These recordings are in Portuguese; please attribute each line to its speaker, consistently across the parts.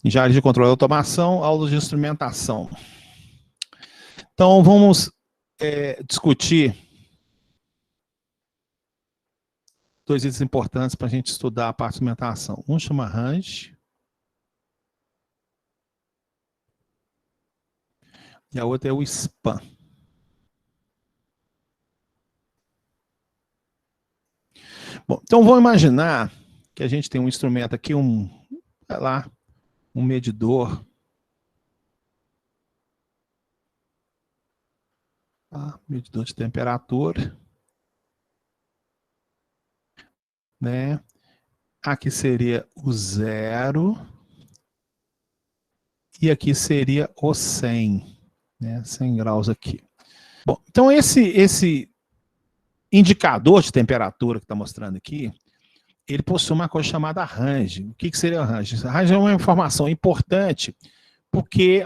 Speaker 1: Engenharia de controle e automação, aulas de instrumentação. Então, vamos discutir dois itens importantes para a gente estudar a parte de instrumentação. Um chama range e a outra é o span. Bom, então vamos imaginar que a gente tem um instrumento aqui, sei lá, um medidor. Tá? Medidor de temperatura. Né? Aqui seria o 0. E aqui seria o 100. Né? 100 graus aqui. Bom, então esse indicador de temperatura que está mostrando aqui, ele possui uma coisa chamada range. O que seria o range? Range é uma informação importante, porque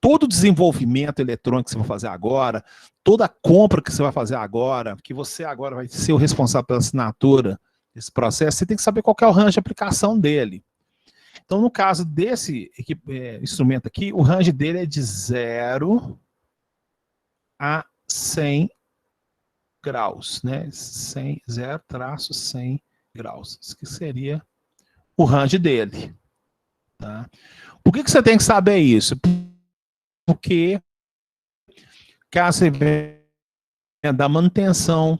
Speaker 1: todo desenvolvimento eletrônico que você vai fazer agora, toda compra que você vai fazer agora, que você agora vai ser o responsável pela assinatura desse processo, você tem que saber qual que é o range de aplicação dele. Então, no caso desse instrumento aqui, o range dele é de 0 a 100 graus, né? 0-100 graus. Isso que seria o range dele. Tá? Por que você tem que saber isso? Porque caso você venha dar manutenção,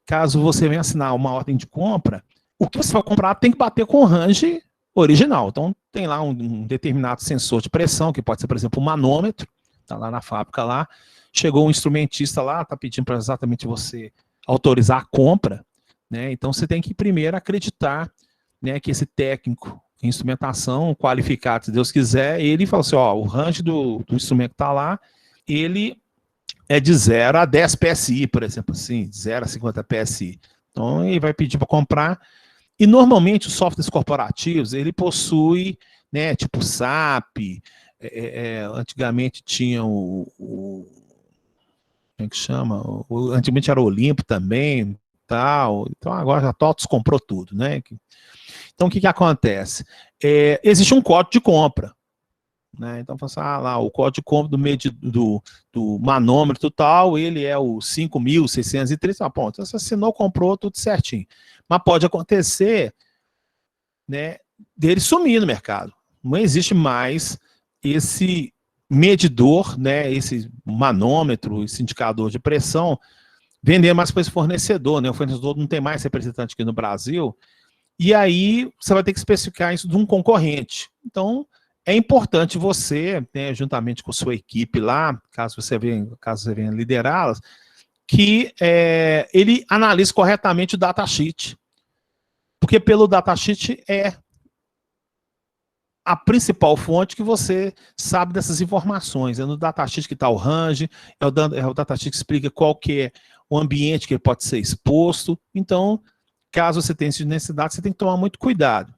Speaker 1: caso você venha assinar uma ordem de compra, o que você vai comprar tem que bater com o range original. Então, tem lá um determinado sensor de pressão, que pode ser, por exemplo, um manômetro, está lá na fábrica lá, chegou um instrumentista lá, está pedindo para exatamente você autorizar a compra, né? Então, você tem que primeiro acreditar, né, que esse técnico em instrumentação, qualificado, se Deus quiser, ele fala assim, ó, o range do instrumento que está lá, ele é de 0 a 10 PSI, por exemplo, assim, de 0 a 50 PSI. Então, ele vai pedir para comprar. E, normalmente, os softwares corporativos, ele possui, né, tipo SAP, antigamente tinha como é que chama? Antigamente era o Olimpo também, tal. Então, agora a TOTOS comprou tudo, né? Então, o que acontece? Existe um código de compra. Né? Então, assim, lá, o código de compra do manômetro tal, ele é o 5.630. Bom, então você assinou, comprou, tudo certinho. Mas pode acontecer, né, dele sumir no mercado. Não existe mais esse medidor, né, esse manômetro, esse indicador de pressão, vender mais para esse fornecedor. Né? O fornecedor não tem mais representante aqui no Brasil. E aí você vai ter que especificar isso de um concorrente. Então, é importante você, né, juntamente com a sua equipe lá, caso você venha liderá-las, que ele analise corretamente o datasheet. Porque pelo datasheet é a principal fonte que você sabe dessas informações. É no datasheet que está o range, é o datasheet que explica qual que é o ambiente que ele pode ser exposto. Então, caso você tenha essa necessidade, você tem que tomar muito cuidado.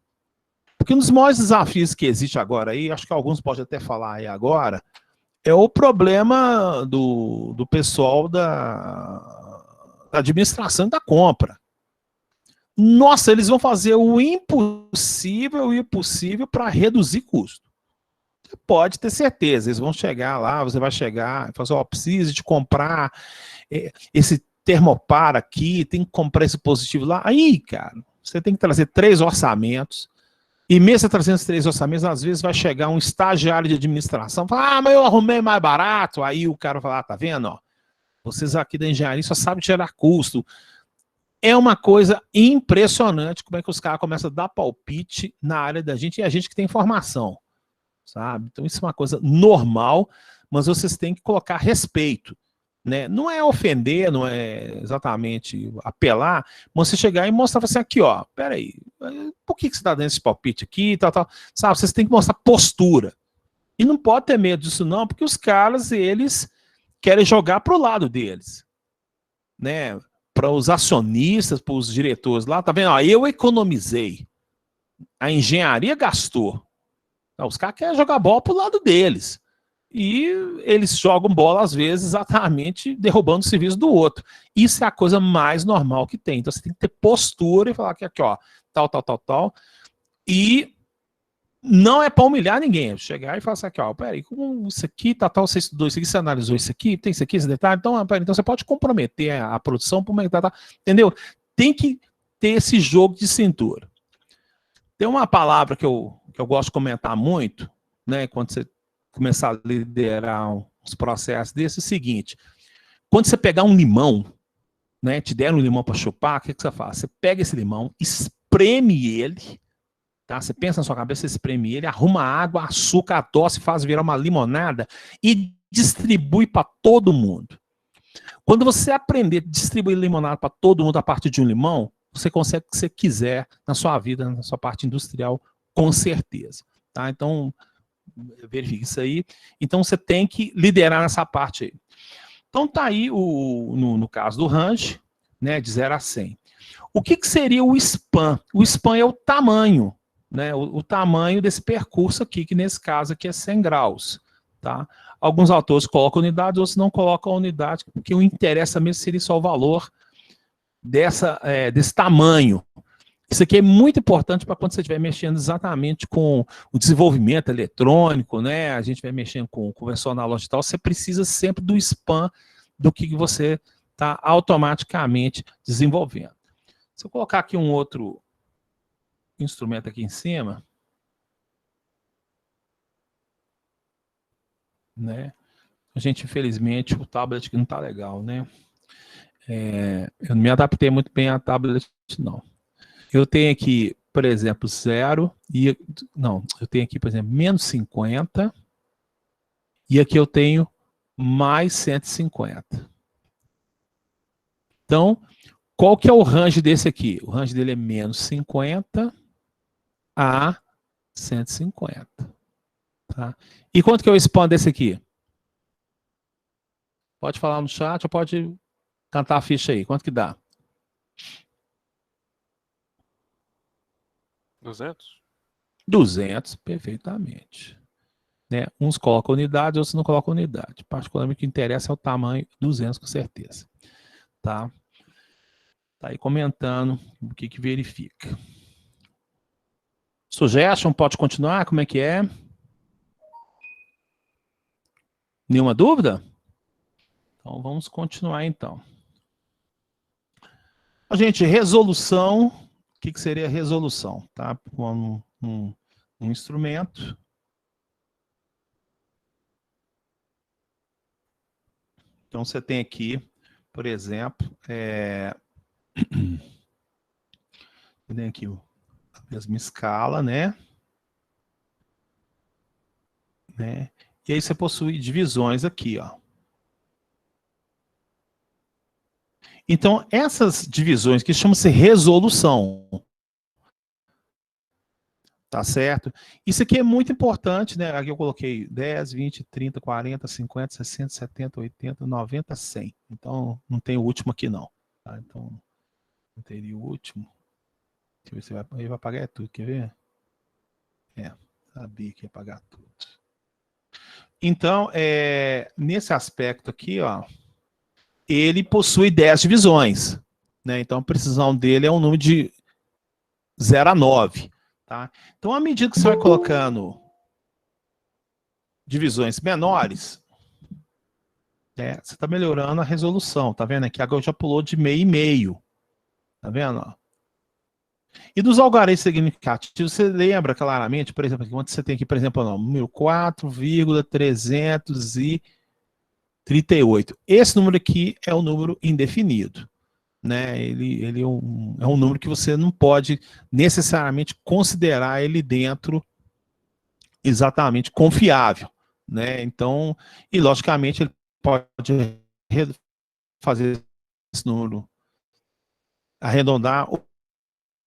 Speaker 1: Porque um dos maiores desafios que existe agora aí, acho que alguns podem até falar aí agora, é o problema do pessoal da administração da compra. Nossa, eles vão fazer o impossível e o possível para reduzir custo. Você pode ter certeza, eles vão chegar lá, você vai chegar e falar assim, ó, preciso de comprar esse termopar aqui, tem que comprar esse positivo lá. Aí, cara, você tem que trazer 3 orçamentos, e mesmo você trazendo esses 3 orçamentos, às vezes vai chegar um estagiário de administração, fala, mas eu arrumei mais barato, aí o cara fala, tá vendo, ó, vocês aqui da engenharia só sabem gerar custo. É uma coisa impressionante como é que os caras começam a dar palpite na área da gente, e a gente que tem informação, sabe? Então isso é uma coisa normal, mas vocês têm que colocar respeito. Né? Não é ofender, não é exatamente apelar, mas você chegar e mostrar assim, aqui, ó, peraí, por que você está dando esse palpite aqui, tal, sabe, vocês têm que mostrar postura. E não pode ter medo disso não, porque os caras, eles querem jogar para o lado deles. Né? Para os acionistas, para os diretores lá, tá vendo? Ó, eu economizei, a engenharia gastou. Os caras querem jogar bola para o lado deles. E eles jogam bola, às vezes, exatamente derrubando o serviço do outro. Isso é a coisa mais normal que tem. Então, você tem que ter postura e falar que aqui, ó, tal. E não é para humilhar ninguém. Chegar e falar assim, aqui, ó, peraí, como isso aqui, tal, você estudou isso aqui, você analisou isso aqui, tem isso aqui, esse detalhe, então, peraí, então você pode comprometer a produção por uma tá, entendeu? Tem que ter esse jogo de cintura. Tem uma palavra que eu gosto de comentar muito, né, quando você começar a liderar uns processos desses, é o seguinte, quando você pegar um limão, né, te deram um limão para chupar, o que você faz? Você pega esse limão, espreme ele, tá? Você pensa na sua cabeça, você espreme ele, arruma água, açúcar, adoça, faz virar uma limonada e distribui para todo mundo. Quando você aprender a distribuir limonada para todo mundo a partir de um limão, você consegue o que você quiser na sua vida, na sua parte industrial, com certeza. Tá? Então, verifique isso aí. Então, você tem que liderar nessa parte aí. Então, tá aí, no caso do range, né, de 0 a 100. O que seria o span? O span é o tamanho, né, o tamanho desse percurso aqui, que nesse caso aqui é 100 graus. Tá? Alguns autores colocam unidade, outros não colocam a unidade, porque o interessa mesmo seria só o valor desse tamanho. Isso aqui é muito importante para quando você estiver mexendo exatamente com o desenvolvimento eletrônico, né? A gente vai mexendo com conversão analógica e tal, você precisa sempre do span do que você está automaticamente desenvolvendo. Se eu colocar aqui um outro instrumento aqui em cima, né? A gente, infelizmente, o tablet aqui não está legal, né? Eu não me adaptei muito bem a tablet, não. Eu tenho aqui, por exemplo, 0 e... Não, eu tenho aqui, por exemplo, menos 50 e aqui eu tenho mais 150. Então, qual que é o range desse aqui? O range dele é menos 50 a 150. Tá? E quanto que é o span desse aqui? Pode falar no chat ou pode cantar a ficha aí. Quanto que dá?
Speaker 2: 200?
Speaker 1: 200, perfeitamente. Né? Uns colocam unidade, outros não colocam unidade. Particularmente o que interessa é o tamanho, 200 com certeza. Tá? Tá aí comentando o que verifica. Suggestion, pode continuar? Como é que é? Nenhuma dúvida? Então vamos continuar então. A gente, resolução, o que seria resolução? Tá? Um instrumento. Então você tem aqui, por exemplo, tem aqui a mesma escala, né? E aí você possui divisões aqui, ó. Então, essas divisões que chamam-se resolução, tá certo? Isso aqui é muito importante, né? Aqui eu coloquei 10, 20, 30, 40, 50, 60, 70, 80, 90, 100. Então, não tem o último aqui, não. Tá? Então, não teria o último. Deixa eu ver se ele vai pagar tudo, quer ver? Sabia que ia pagar tudo. Então, nesse aspecto aqui, ó, ele possui 10 divisões. Né? Então, a precisão dele é um número de 0 a 9. Tá? Então, à medida que você vai colocando divisões menores, você está melhorando a resolução. Tá vendo aqui? Agora já pulou de meio e meio. Tá vendo? E dos algarismos significativos, você lembra claramente, por exemplo, quando você tem aqui, por exemplo, o número 4,338. Esse número aqui é o número indefinido. Né? Ele é um número que você não pode necessariamente considerar ele dentro exatamente confiável. Né? Então, e logicamente ele pode fazer esse número arredondar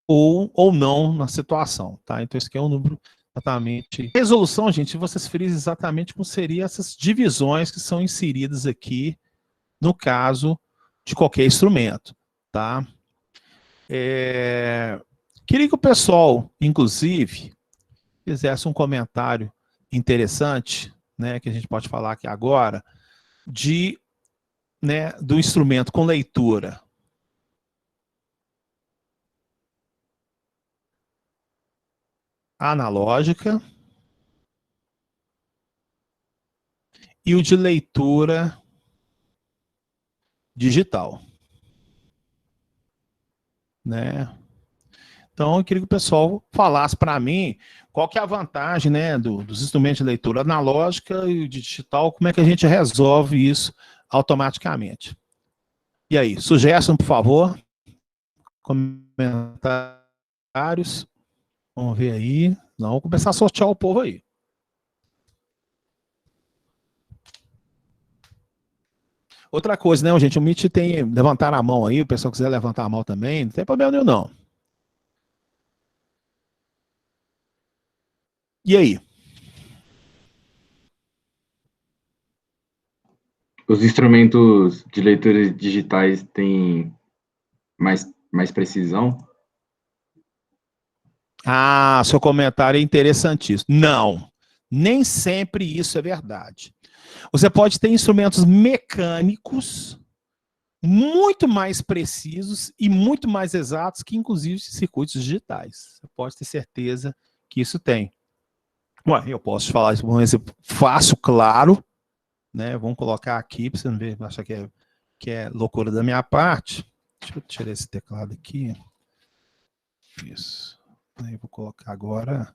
Speaker 1: ou não na situação. Tá? Então, esse aqui é um número exatamente... Resolução, gente, vocês frisam exatamente como seriam essas divisões que são inseridas aqui no caso de qualquer instrumento. Tá? Queria que o pessoal, inclusive, fizesse um comentário interessante, né, que a gente pode falar aqui agora, do instrumento com leitura analógica e o de leitura digital, né? Então, eu queria que o pessoal falasse para mim qual que é a vantagem, né, dos instrumentos de leitura analógica e digital, como é que a gente resolve isso automaticamente. E aí, sugestão, por favor, comentários, vamos ver aí, não, vamos começar a sortear o povo aí. Outra coisa, né, gente, o Meet tem levantar a mão aí, o pessoal quiser levantar a mão também, não tem problema nenhum, não. E aí?
Speaker 2: Os instrumentos de leitura digitais têm mais precisão?
Speaker 1: Ah, seu comentário é interessantíssimo. Não, nem sempre isso é verdade. Você pode ter instrumentos mecânicos muito mais precisos e muito mais exatos que, inclusive, circuitos digitais. Você pode ter certeza que isso tem. Ué, eu posso te falar isso por um exemplo fácil, claro, né? Vamos colocar aqui para você não ver, achar que é loucura da minha parte. Deixa eu tirar esse teclado aqui. Isso. Aí vou colocar agora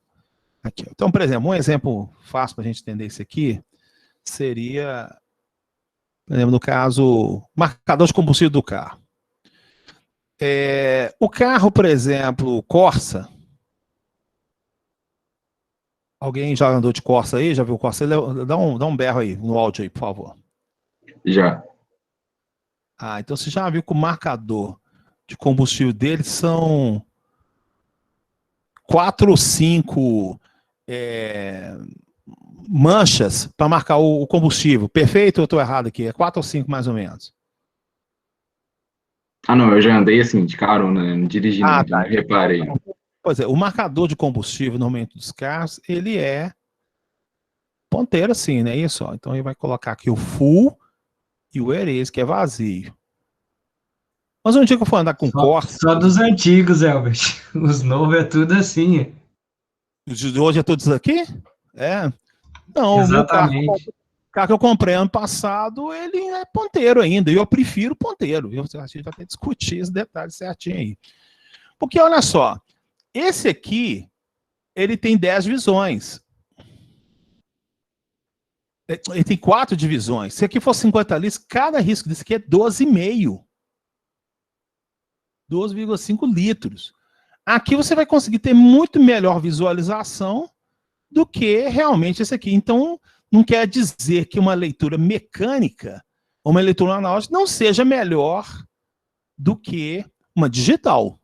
Speaker 1: aqui. Então, por exemplo, um exemplo fácil para a gente entender isso aqui seria, por exemplo, no caso, marcador de combustível do carro. O carro, por exemplo, Corsa. Alguém já andou de Corsa aí? Já viu Corsa? Dá um berro aí no áudio aí, por favor.
Speaker 2: Já.
Speaker 1: Ah, então você já viu que o marcador de combustível dele são 4 ou 5 manchas para marcar o combustível. Perfeito ou eu estou errado aqui? É 4 ou 5 mais ou menos.
Speaker 2: Ah, não, eu já andei assim, de carona, né? Não dirigi não, então não reparei.
Speaker 1: Pois é, o marcador de combustível, normalmente, dos carros, ele é ponteiro assim, né? Isso, ó. Então ele vai colocar aqui o full e o erase, que é vazio. Mas um dia que eu for andar com Corsa...
Speaker 3: Só dos antigos, Elbert. Os novos é tudo assim.
Speaker 1: Hoje é todos aqui? É. Não, o meu carro que eu comprei ano passado, ele é ponteiro ainda. E eu prefiro ponteiro. A gente vai ter que discutir esse detalhe certinho aí. Porque, olha só, esse aqui, ele tem 10 visões. Ele tem 4 divisões. Se aqui for 50 litros, cada risco desse aqui é 12,5. 12,5 litros. Aqui você vai conseguir ter muito melhor visualização do que realmente esse aqui. Então, não quer dizer que uma leitura mecânica ou uma leitura analógica não seja melhor do que uma digital.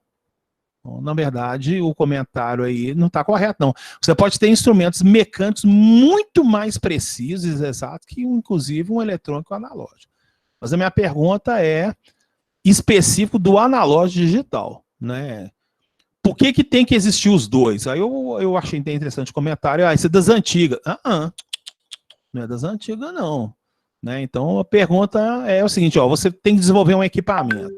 Speaker 1: Então, na verdade, o comentário aí não está correto, não. Você pode ter instrumentos mecânicos muito mais precisos e exatos que, inclusive, um eletrônico analógico. Mas a minha pergunta é específico do analógico digital, né? Por que tem que existir os dois? Aí eu achei interessante o comentário. Ah, isso é das antigas. Não é das antigas, não. Né? Então, a pergunta é o seguinte, ó, você tem que desenvolver um equipamento.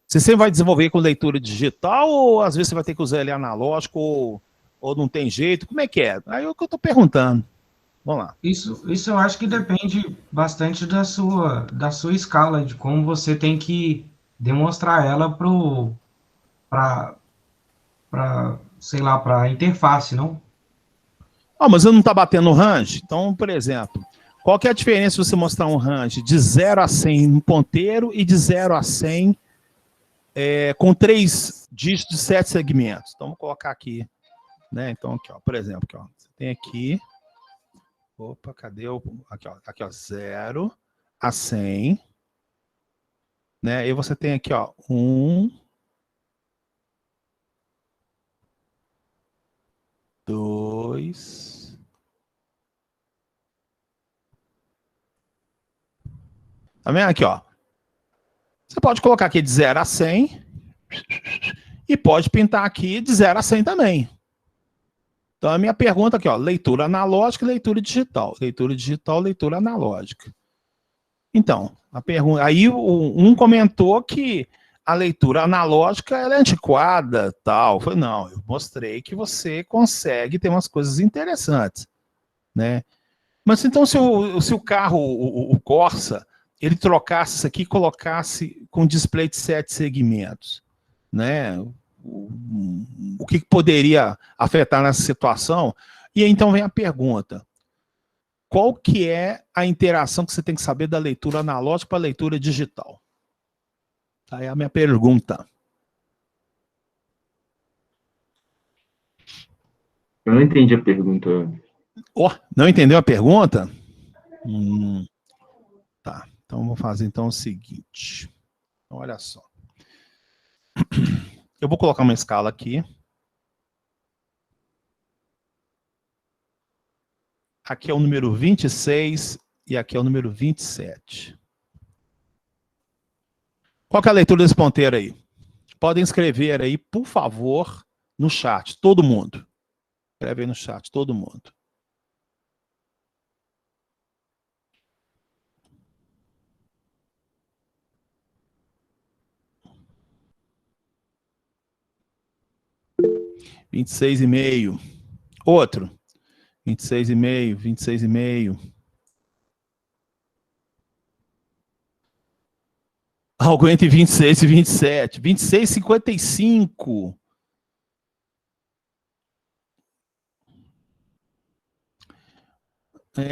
Speaker 1: Você sempre vai desenvolver com leitura digital ou às vezes você vai ter que usar ele analógico ou não tem jeito? Como é que é? Aí é o que eu estou perguntando. Vamos lá.
Speaker 3: Isso eu acho que depende bastante da sua escala, de como você tem que demonstrar ela sei lá, para a interface, não?
Speaker 1: Mas eu não está batendo range? Então, por exemplo, qual que é a diferença se você mostrar um range de 0 a 100 no ponteiro e de 0 a 100 com 3 dígitos de 7 segmentos? Então, vou colocar aqui. Né? Então, aqui, ó, por exemplo, aqui, ó, você tem aqui. Opa, cadê o. Aqui, ó, 0 a 100. Né? E você tem aqui, ó, 1, 2. Tá vendo aqui, ó? Você pode colocar aqui de 0 a 100 e pode pintar aqui de 0 a 100 também. Então, a minha pergunta aqui, ó, leitura analógica e leitura digital. Leitura digital, leitura analógica. Então, a pergunta... Aí um comentou que a leitura analógica ela é antiquada, tal. Eu falei, não, eu mostrei que você consegue ter umas coisas interessantes, né? Mas então, se o carro, o Corsa, ele trocasse isso aqui e colocasse com display de 7 segmentos, né? O que poderia afetar nessa situação? E aí, então vem a pergunta. Qual que é a interação que você tem que saber da leitura analógica para a leitura digital? Aí é a minha pergunta.
Speaker 2: Eu não entendi a pergunta.
Speaker 1: Oh, não entendeu a pergunta? Tá, então vou fazer então o seguinte. Olha só. Eu vou colocar uma escala aqui. Aqui é o número 26 e aqui é o número 27. Qual que é a leitura desse ponteiro aí? Podem escrever aí, por favor, no chat, todo mundo. Escreve aí no chat, todo mundo. (26,5). Outro. 26,5, 26,5. Algo entre 26 e 27. 26,55.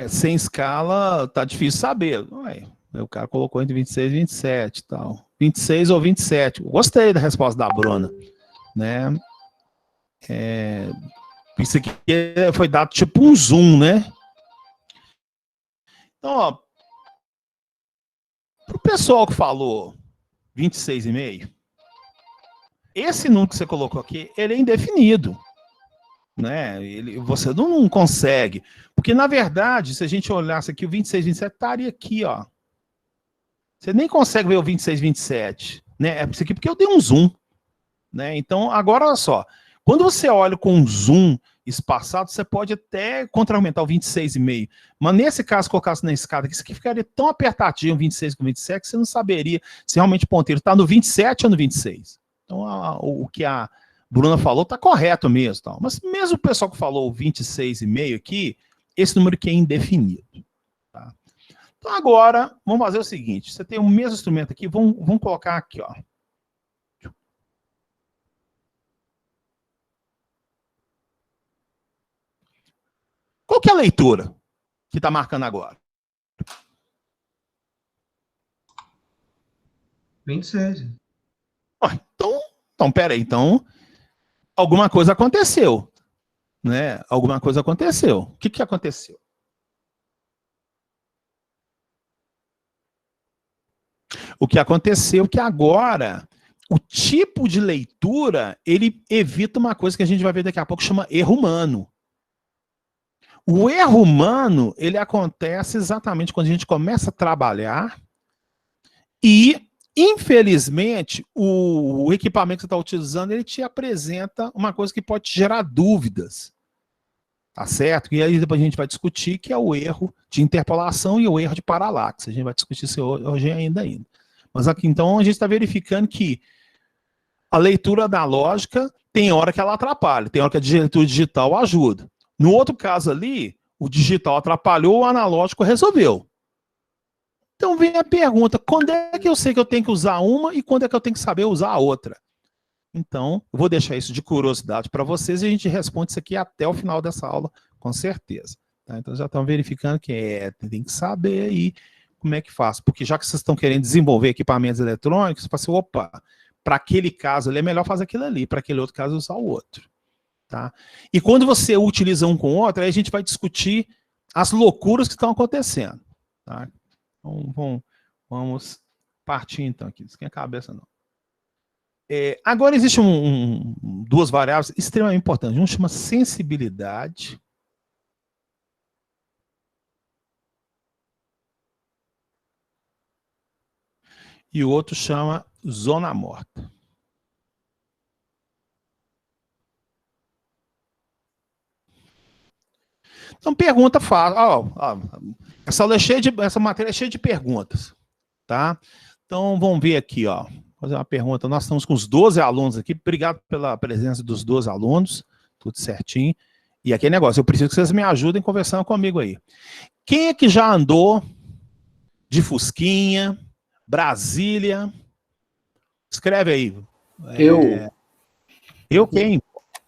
Speaker 1: Sem escala, tá difícil saber. Ué, o cara colocou entre 26 e 27 e tal. 26 ou 27. Gostei da resposta da Bruna. Né? Isso aqui foi dado tipo um zoom, né? Então, ó, pro pessoal que falou 26,5, esse número que você colocou aqui, ele é indefinido. Né? Você não consegue. Porque, na verdade, se a gente olhasse aqui, o 26, 27 estaria aqui, ó. Você nem consegue ver o 26, 27. Né? É isso aqui porque eu dei um zoom. Né? Então, agora, olha só. Quando você olha com um zoom espaçado, você pode até contra-aumentar o 26,5. Mas nesse caso, colocasse na escada aqui, isso aqui ficaria tão apertadinho, 26 com 27, que você não saberia se realmente o ponteiro está no 27 ou no 26. Então, o que a Bruna falou está correto mesmo. Tal. Mas mesmo o pessoal que falou 26,5 aqui, esse número aqui é indefinido. Tá? Então, agora, vamos fazer o seguinte. Você tem o mesmo instrumento aqui, vamos colocar aqui, ó. Qual que é a leitura que está marcando agora?
Speaker 3: 26.
Speaker 1: Então, peraí. Então, alguma coisa aconteceu. Né? Alguma coisa aconteceu. O que aconteceu? O que aconteceu é que agora o tipo de leitura ele evita uma coisa que a gente vai ver daqui a pouco, chama erro humano. O erro humano, ele acontece exatamente quando a gente começa a trabalhar e, infelizmente, o equipamento que você está utilizando, ele te apresenta uma coisa que pode te gerar dúvidas. Tá certo? E aí depois a gente vai discutir que é o erro de interpolação e o erro de paralaxe. A gente vai discutir isso hoje ainda. Mas aqui, então, a gente está verificando que a leitura analógica tem hora que ela atrapalha, tem hora que a leitura digital ajuda. No outro caso ali, o digital atrapalhou, o analógico resolveu. Então vem a pergunta, quando é que eu sei que eu tenho que usar uma e quando é que eu tenho que saber usar a outra? Então, eu vou deixar isso de curiosidade para vocês e a gente responde isso aqui até o final dessa aula, com certeza. Tá? Então já estão verificando que tem que saber aí como é que faz. Porque já que vocês estão querendo desenvolver equipamentos eletrônicos, você fala assim, opa, para aquele caso ali é melhor fazer aquilo ali, para aquele outro caso usar o outro. Tá? E quando você utiliza um com o outro, aí a gente vai discutir as loucuras que estão acontecendo. Tá? Então, vamos partir então aqui, não esquenta a cabeça não. Agora existe duas variáveis extremamente importantes. Um chama sensibilidade. E o outro chama zona morta. Então, pergunta fácil. Essa matéria é cheia de perguntas. Tá? Então, vamos ver aqui, ó. Fazer uma pergunta. Nós estamos com os 12 alunos aqui. Obrigado pela presença dos 12 alunos. Tudo certinho. E aqui é negócio. Eu preciso que vocês me ajudem conversando comigo aí. Quem é que já andou de Fusquinha, Brasília? Escreve aí. Eu quem?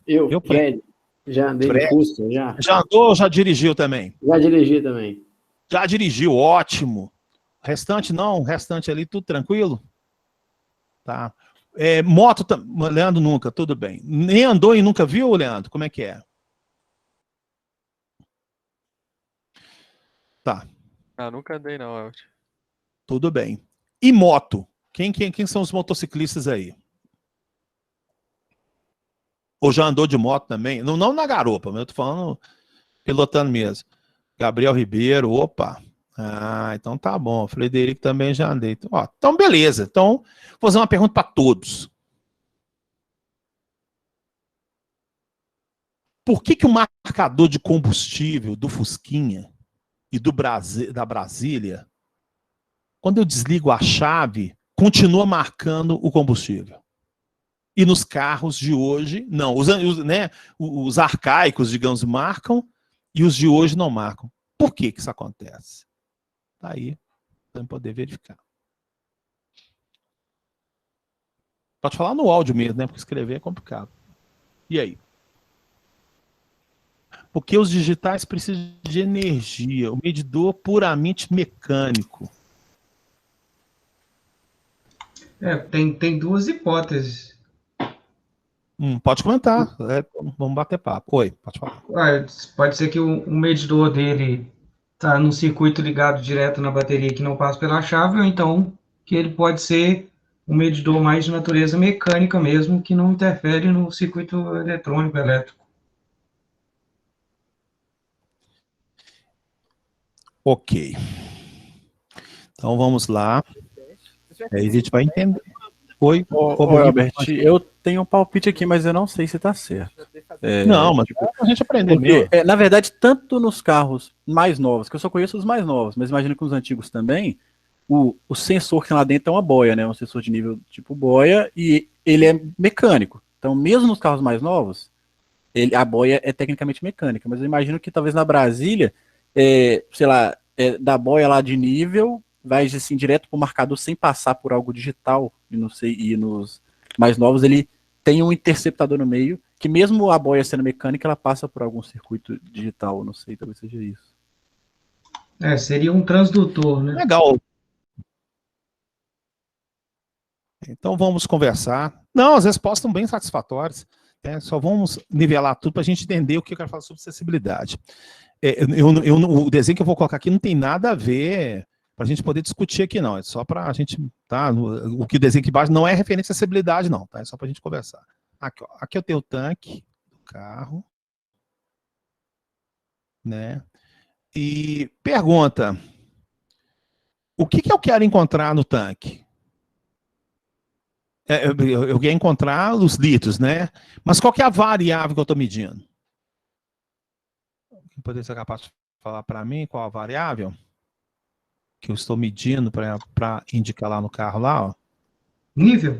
Speaker 4: Eu,
Speaker 1: Quem?
Speaker 4: Fred. Já andei de
Speaker 1: Fred.
Speaker 4: Fusca, já.
Speaker 1: Já andou ou já dirigiu também?
Speaker 4: Já dirigi também.
Speaker 1: Já dirigiu, ótimo. Restante não, restante ali, tudo tranquilo? Tá. Moto, Leandro nunca, tudo bem. Nem andou e nunca viu, Leandro? Como é que é? Tá.
Speaker 5: Ah, nunca andei não, Elton.
Speaker 1: Tudo bem. E moto? Quem são os motociclistas aí? Ou já andou de moto também? Não, não na garupa, mas eu tô falando pilotando mesmo. Gabriel Ribeiro, opa. Ah, então tá bom. Frederico também já andei. Então beleza. Então, vou fazer uma pergunta para todos. Por que o marcador de combustível do Fusquinha e da Brasília, quando eu desligo a chave, continua marcando o combustível? E nos carros de hoje, não. Os arcaicos, digamos, marcam e os de hoje não marcam. Por que isso acontece? Tá aí, para poder verificar. Pode falar no áudio mesmo, né? Porque escrever é complicado. E aí? Porque os digitais precisam de energia. O medidor puramente mecânico.
Speaker 3: Tem duas hipóteses.
Speaker 1: Pode comentar. Vamos bater papo. Oi, pode falar.
Speaker 3: Pode ser que o medidor dele está no circuito ligado direto na bateria que não passa pela chave, ou então que ele pode ser um medidor mais de natureza mecânica mesmo, que não interfere no circuito eletrônico, elétrico.
Speaker 1: Ok. Então vamos lá. Aí a gente vai entender. Oi,
Speaker 6: Albert, eu tenho um palpite aqui, mas eu não sei se está certo.
Speaker 1: Não, mas a gente aprender mesmo.
Speaker 6: Na verdade, tanto nos carros mais novos, que eu só conheço os mais novos, mas imagino que nos antigos também, o sensor que tem lá dentro é uma boia, né? Um sensor de nível tipo boia, e ele é mecânico. Então, mesmo nos carros mais novos, a boia é tecnicamente mecânica, mas eu imagino que talvez na Brasília, sei lá, da boia lá de nível, vai assim direto para o marcador sem passar por algo digital, e não sei, e nos mais novos ele tem um interceptador no meio, que mesmo a boia sendo mecânica, ela passa por algum circuito digital, não sei, talvez seja isso.
Speaker 3: Seria um transdutor, né?
Speaker 1: Legal. Então vamos conversar. Não, as respostas estão bem satisfatórias. Só vamos nivelar tudo para a gente entender o que eu quero falar sobre acessibilidade. O desenho que eu vou colocar aqui não tem nada a ver para a gente poder discutir aqui, não. É só para a gente, tá? O que o desenho aqui embaixo não é referência à acessibilidade, não, tá? É só para a gente conversar. Aqui, ó. Aqui eu tenho o tanque do carro, né? E pergunta: o que eu quero encontrar no tanque? Eu quero encontrar os litros, né? Mas qual que é a variável que eu estou medindo? Quem poderia ser capaz de falar para mim qual a variável que eu estou medindo para indicar lá no carro lá, ó?
Speaker 3: Nível?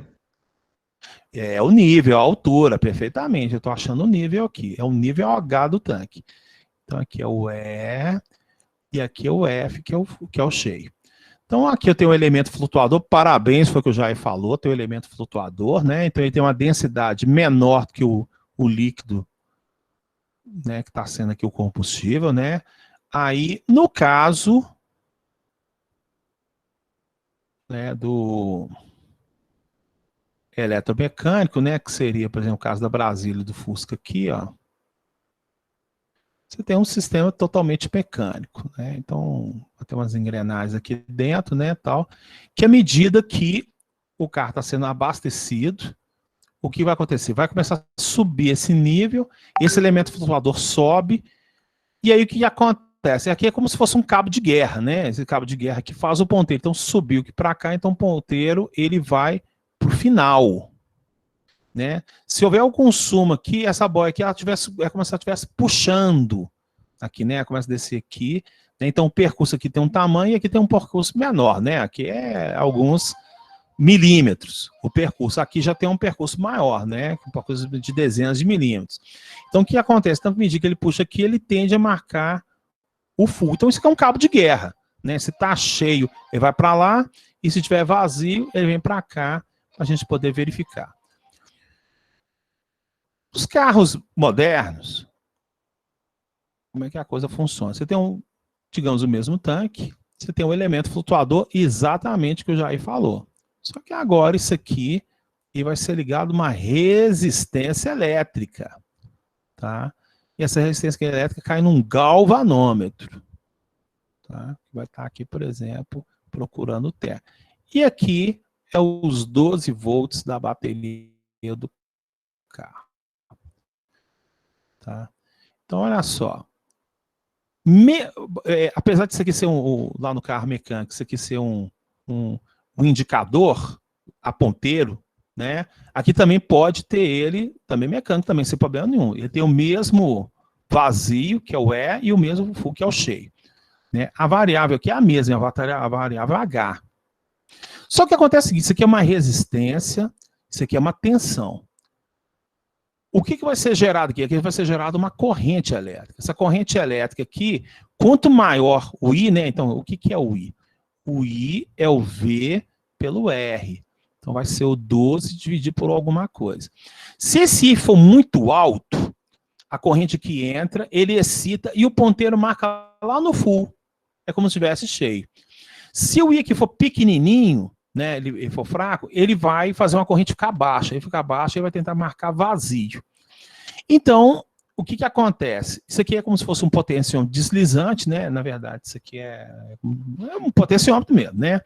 Speaker 1: É o nível, a altura, perfeitamente. Eu estou achando o nível aqui. É o nível H do tanque. Então aqui é o E e aqui é o F, que é o cheio. Então aqui eu tenho um elemento flutuador, parabéns, foi o que o Jair falou, tem um elemento flutuador, né? Então ele tem uma densidade menor que o líquido, né, que está sendo aqui o combustível, né? Aí, no caso, né, do eletromecânico, né, que seria, por exemplo, o caso da Brasília e do Fusca aqui, ó. Você tem um sistema totalmente mecânico, né? Então, tem umas engrenagens aqui dentro, né, tal, que à medida que o carro está sendo abastecido, o que vai acontecer? Vai começar a subir esse nível, esse elemento flutuador sobe, e aí o que acontece? Aqui é como se fosse um cabo de guerra, né? Esse cabo de guerra que faz o ponteiro. Então, subiu aqui para cá, então o ponteiro ele vai para o final, né? Se houver o consumo aqui, essa boia aqui, é como se ela estivesse puxando aqui, né? Começa a descer aqui, né? Então o percurso aqui tem um tamanho e aqui tem um percurso menor, né? Aqui é alguns milímetros. O percurso aqui já tem um percurso maior, né? Um percurso de dezenas de milímetros. Então o que acontece? Tanto medir que ele puxa aqui, ele tende a marcar o full. Então, isso aqui é um cabo de guerra, né? Se está cheio, ele vai para lá, e se tiver vazio, ele vem para cá, para a gente poder verificar. Os carros modernos, como é que a coisa funciona? Você tem digamos, o mesmo tanque, você tem um elemento flutuador exatamente o que o Jair falou. Só que agora isso aqui e vai ser ligado a uma resistência elétrica, tá? E essa resistência elétrica cai num galvanômetro, tá? Vai estar aqui, por exemplo, procurando o T. E aqui é os 12 volts da bateria do carro, tá? Então, olha só. Apesar de isso aqui ser lá no carro mecânico, isso aqui ser um indicador a ponteiro, né? Aqui também pode ter ele, também mecânico, também sem problema nenhum. Ele tem o mesmo vazio, que é o E, e o mesmo full, que é o cheio, né? A variável aqui é a mesma, a variável é H. Só que acontece o seguinte, isso aqui é uma resistência, isso aqui é uma tensão. O que vai ser gerado aqui? Aqui vai ser gerada uma corrente elétrica. Essa corrente elétrica aqui, quanto maior o I, né? Então, o que é o I? O I é o V pelo R. Então, vai ser o 12 dividido por alguma coisa. Se esse I for muito alto, a corrente que entra, ele excita e o ponteiro marca lá no full. É como se estivesse cheio. Se o I aqui for pequenininho, né, ele for fraco, ele vai fazer uma corrente ficar baixa. Ele ficar baixa, ele vai tentar marcar vazio. Então, o que acontece? Isso aqui é como se fosse um potenciômetro deslizante, né? Na verdade, isso aqui é um potenciômetro mesmo, né?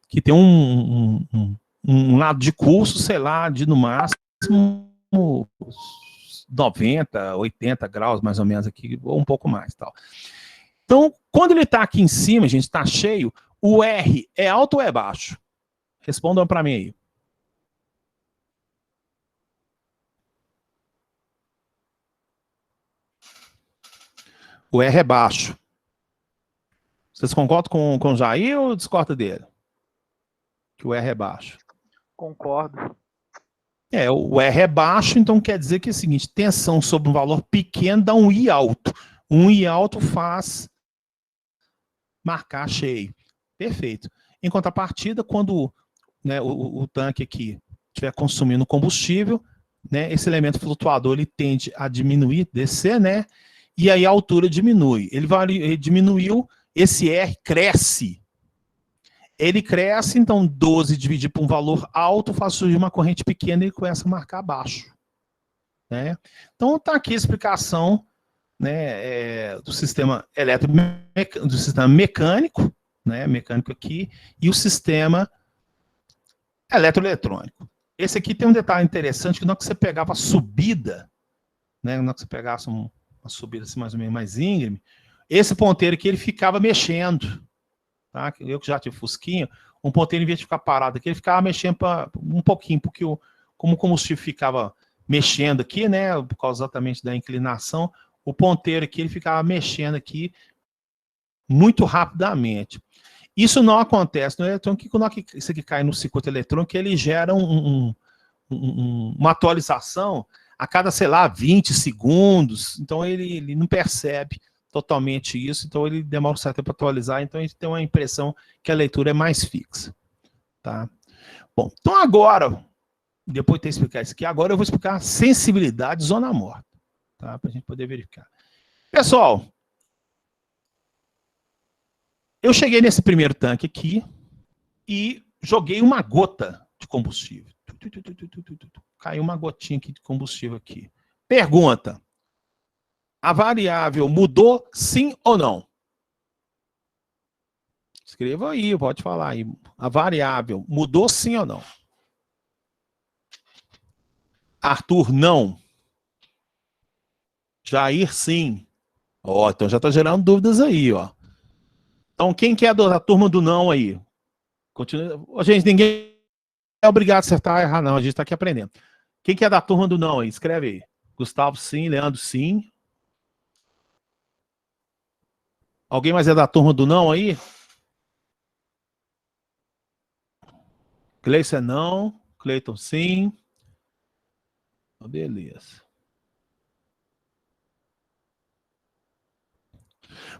Speaker 1: Que tem um lado de curso, sei lá, de no máximo 90, 80 graus, mais ou menos aqui, ou um pouco mais, tal. Então, quando ele está aqui em cima, gente, está cheio, o R é alto ou é baixo? Respondam para mim aí. O R é baixo. Vocês concordam com o Jair ou discordam dele? Que o R é baixo.
Speaker 5: Concordo.
Speaker 1: O R é baixo, então quer dizer que é o seguinte, tensão sobre um valor pequeno dá um I alto. Um I alto faz marcar cheio. Perfeito. Em contrapartida, quando, né, o tanque aqui estiver consumindo combustível, né, esse elemento flutuador ele tende a diminuir, descer, né? E aí a altura diminui. Ele diminuiu, esse R cresce. Ele cresce, então 12 dividido por um valor alto faz surgir uma corrente pequena e começa a marcar baixo, né? Então está aqui a explicação, né, do sistema do sistema mecânico, né, mecânico aqui, e o sistema eletroeletrônico. Esse aqui tem um detalhe interessante, que na hora que você pegava a subida, né, na hora que você pegasse uma subida assim, mais ou menos mais íngreme, esse ponteiro aqui ele ficava mexendo. Tá? Eu que já tive Fusquinha, um ponteiro, em vez de ficar parado aqui, ele ficava mexendo um pouquinho, porque como o combustível ficava mexendo aqui, né, por causa exatamente da inclinação, o ponteiro aqui ele ficava mexendo aqui muito rapidamente. Isso não acontece no eletrônico, quando isso aqui cai no circuito eletrônico, ele gera uma atualização a cada, sei lá, 20 segundos, então ele não percebe totalmente isso, então ele demora um certo tempo para atualizar, então a gente tem uma impressão que a leitura é mais fixa. Tá? Bom, então agora, depois de ter explicado isso aqui, agora eu vou explicar a sensibilidade zona morta, tá? Para a gente poder verificar. Pessoal, eu cheguei nesse primeiro tanque aqui e joguei uma gota de combustível. Caiu uma gotinha aqui de combustível aqui. Pergunta. A variável mudou, sim ou não? Escreva aí, pode falar aí. A variável mudou, sim ou não? Arthur, não. Jair, sim. Ó, então já está gerando dúvidas aí, ó. Então, quem que é da turma do não aí? Continua. Gente, ninguém é obrigado a acertar ou errar, não. A gente está aqui aprendendo. Quem que é da turma do não aí? Escreve aí. Gustavo, sim. Leandro, sim. Alguém mais é da turma do não aí? Gleison, não. Cleiton, sim. Beleza.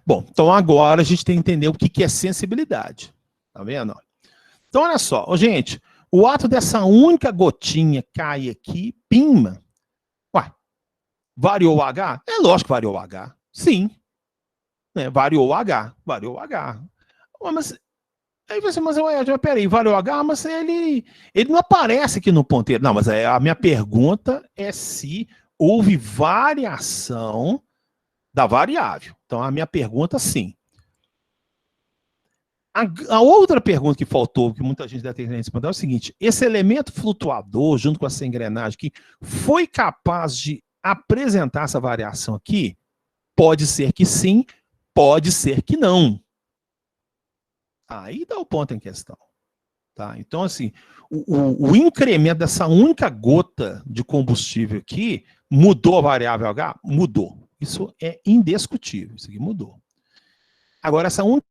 Speaker 1: Bom, então agora a gente tem que entender o que é sensibilidade. Tá vendo? Então, olha só. Ô, gente, o ato dessa única gotinha cair aqui, pima. Ué, variou o H? É lógico que variou o H. Sim. Né? Variou o H. Variou o H. Ué, mas aí você, mas peraí, variou o H, mas ele não aparece aqui no ponteiro. Não, mas a minha pergunta é se houve variação da variável. Então, a minha pergunta, sim. A outra pergunta que faltou, que muita gente deve ter respondido, é o seguinte: esse elemento flutuador, junto com essa engrenagem aqui, foi capaz de apresentar essa variação aqui? Pode ser que sim, pode ser que não. Aí dá o ponto em questão. Tá? Então, assim, o incremento dessa única gota de combustível aqui mudou a variável H? Mudou. Isso é indiscutível. Isso aqui mudou. Agora, essa única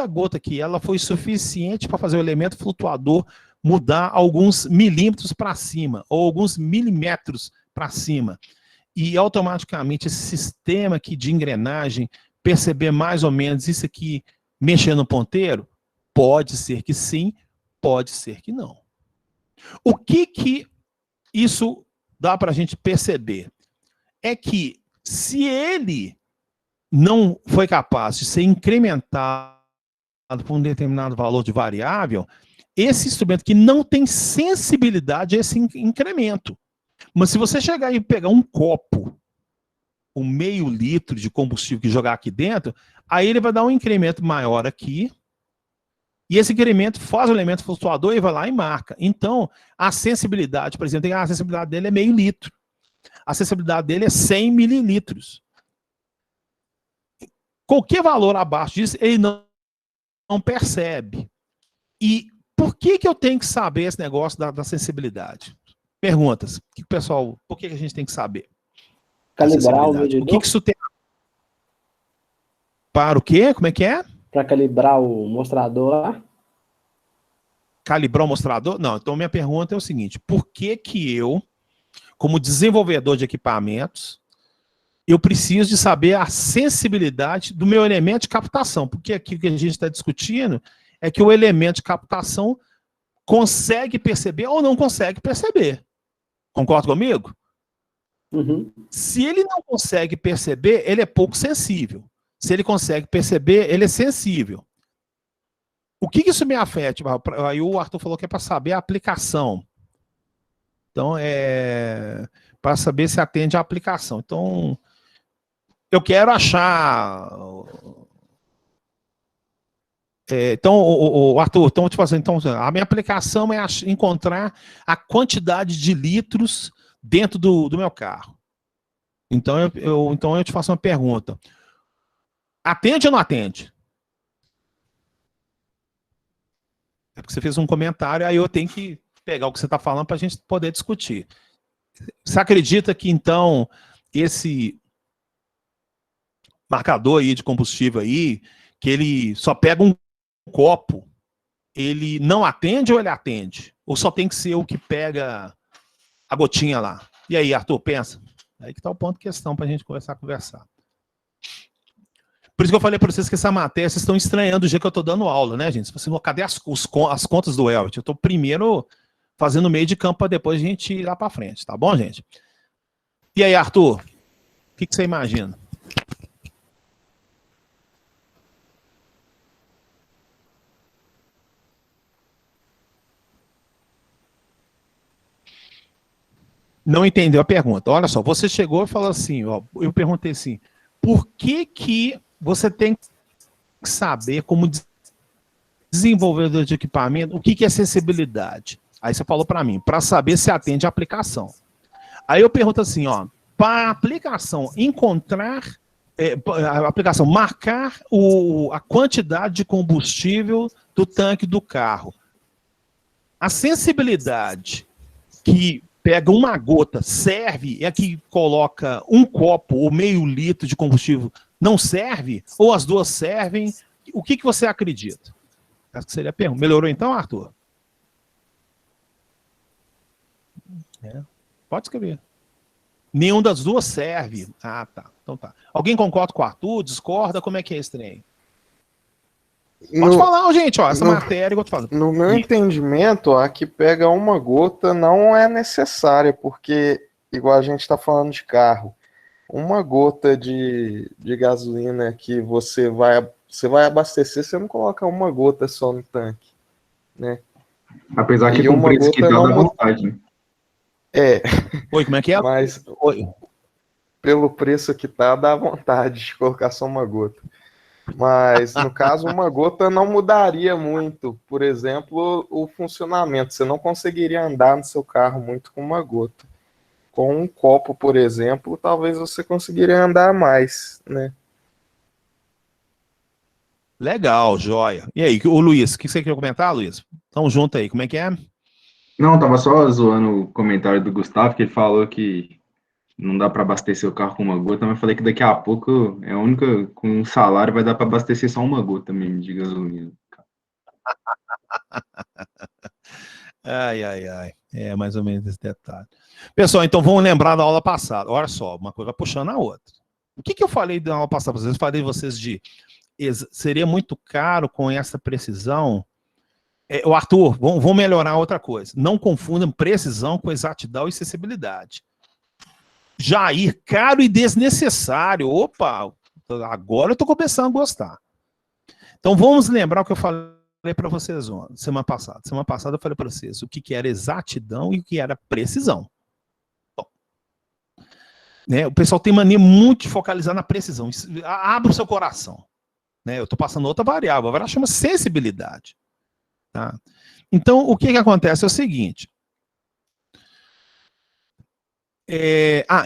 Speaker 1: gota aqui, ela foi suficiente para fazer o elemento flutuador mudar alguns milímetros para cima, ou alguns milímetros para cima. E automaticamente esse sistema aqui de engrenagem perceber mais ou menos isso aqui mexendo no ponteiro? Pode ser que sim, pode ser que não. O que isso dá para a gente perceber? É que se ele não foi capaz de ser incrementado por um determinado valor de variável, esse instrumento que não tem sensibilidade a esse incremento. Mas se você chegar e pegar um copo, um meio litro de combustível que jogar aqui dentro, aí ele vai dar um incremento maior aqui, e esse incremento faz o elemento flutuador e vai lá e marca. Então, a sensibilidade, por exemplo, a sensibilidade dele é meio litro. A sensibilidade dele é 100 mililitros. Qualquer valor abaixo disso, ele não percebe. E por que eu tenho que saber esse negócio da sensibilidade? Perguntas. Pessoal, por que a gente tem que saber?
Speaker 4: Calibrar o medidor?
Speaker 1: O que isso tem? Para o quê? Como é que é?
Speaker 4: Para calibrar o mostrador lá?
Speaker 1: Calibrar o mostrador? Não, então minha pergunta é o seguinte: por que eu, como desenvolvedor de equipamentos, eu preciso de saber a sensibilidade do meu elemento de captação? Porque aqui o que a gente está discutindo é que o elemento de captação consegue perceber ou não consegue perceber. Concorda comigo?
Speaker 4: Uhum.
Speaker 1: Se ele não consegue perceber, ele é pouco sensível. Se ele consegue perceber, ele é sensível. O que isso me afeta? Aí o Arthur falou que é para saber a aplicação. Então, é para saber se atende à aplicação. Então, eu quero achar... então, Arthur, então, tipo assim, então, a minha aplicação é encontrar a quantidade de litros dentro do meu carro. Então, eu te faço uma pergunta. Atende ou não atende? É porque você fez um comentário, aí eu tenho que pegar o que você está falando para a gente poder discutir. Você acredita que, então, esse marcador aí de combustível aí, que ele só pega um copo, ele não atende ou ele atende? Ou só tem que ser o que pega a gotinha lá? E aí, Arthur, pensa. Aí que está o ponto de questão para a gente conversar. Por isso que eu falei para vocês que essa matéria, vocês estão estranhando o jeito que eu estou dando aula, né, gente? Você falou, cadê as contas do Elbit? Eu estou primeiro fazendo meio de campo para depois a gente ir lá para frente, tá bom, gente? E aí, Arthur, o que você imagina? Não entendeu a pergunta. Olha só, você chegou e falou assim, ó, eu perguntei assim, por que você tem que saber como desenvolvedor de equipamento, o que é acessibilidade? Aí você falou para mim, para saber se atende a aplicação. Aí eu pergunto assim, ó, para a aplicação encontrar, a aplicação marcar a quantidade de combustível do tanque do carro. A sensibilidade que pega uma gota serve, é que coloca um copo ou meio litro de combustível, não serve? Ou as duas servem? O que você acredita? Acho que seria a pergunta. Melhorou então, Arthur? Pode escrever. Nenhum das duas serve. Ah, tá. Então tá. Alguém concorda com o Arthur? Discorda? Como é que é esse trem? Pode falar, gente, ó, essa matéria, igual eu tô falando.
Speaker 7: No meu entendimento, a que pega uma gota não é necessária, porque, igual a gente está falando de carro, uma gota de gasolina que você vai abastecer, você não coloca uma gota só no tanque, né?
Speaker 2: Apesar que
Speaker 7: E
Speaker 2: com o
Speaker 7: uma
Speaker 2: preço que
Speaker 7: gota
Speaker 2: dá,
Speaker 7: não
Speaker 2: dá
Speaker 7: muda.
Speaker 2: vontade, né?
Speaker 7: É,
Speaker 1: Oi, como é que é?
Speaker 7: mas
Speaker 1: Oi.
Speaker 7: pelo preço que tá, dá vontade de colocar só uma gota. Mas, no caso, uma gota não mudaria muito, por exemplo, o funcionamento. Você não conseguiria andar no seu carro muito com uma gota. Com um copo, por exemplo, talvez você conseguiria andar mais, né?
Speaker 1: Legal, joia. E aí, o Luiz, o que você quer comentar, Luiz? Tamo junto aí, como é que é?
Speaker 2: Não, tava só zoando o comentário do Gustavo, que ele falou que não dá para abastecer o carro com uma gota, mas eu falei que daqui a pouco é a única, com um salário vai dar para abastecer só uma gota mesmo de gasolina.
Speaker 1: Ai, ai, ai. É mais ou menos esse detalhe. Pessoal, então vamos lembrar da aula passada. Olha só, uma coisa puxando a outra. O que eu falei da aula passada para vocês? Eu falei vocês de seria muito caro com essa precisão. O Arthur, vamos melhorar outra coisa. Não confundam precisão com exatidão e acessibilidade. Jair, caro e desnecessário. Opa, agora eu estou começando a gostar. Então vamos lembrar o que eu falei para vocês semana passada. Semana passada eu falei para vocês o que era exatidão e o que era precisão. Bom, né, o pessoal tem mania muito de focalizar na precisão. Abra o seu coração. Né, eu estou passando outra variável. Agora chama sensibilidade. Tá? Então, o que acontece é o seguinte.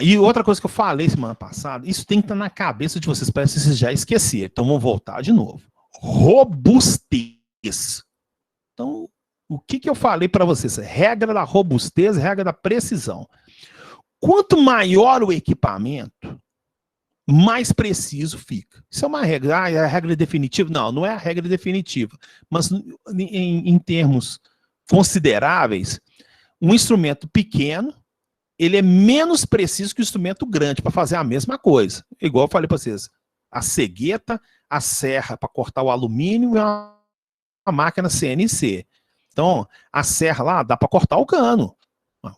Speaker 1: E outra coisa que eu falei semana passada, isso tem que estar na cabeça de vocês, parece que vocês já esqueceram. Então, vamos voltar de novo. Robustez. Então, o que eu falei para vocês? Regra da robustez, regra da precisão. Quanto maior o equipamento, mais preciso fica. Isso é uma regra. É a regra definitiva? Não, não é a regra definitiva. Mas em termos consideráveis, um instrumento pequeno, ele é menos preciso que o instrumento grande para fazer a mesma coisa. Igual eu falei para vocês, a cegueta, a serra para cortar o alumínio e a máquina CNC. Então, a serra lá dá para cortar o cano.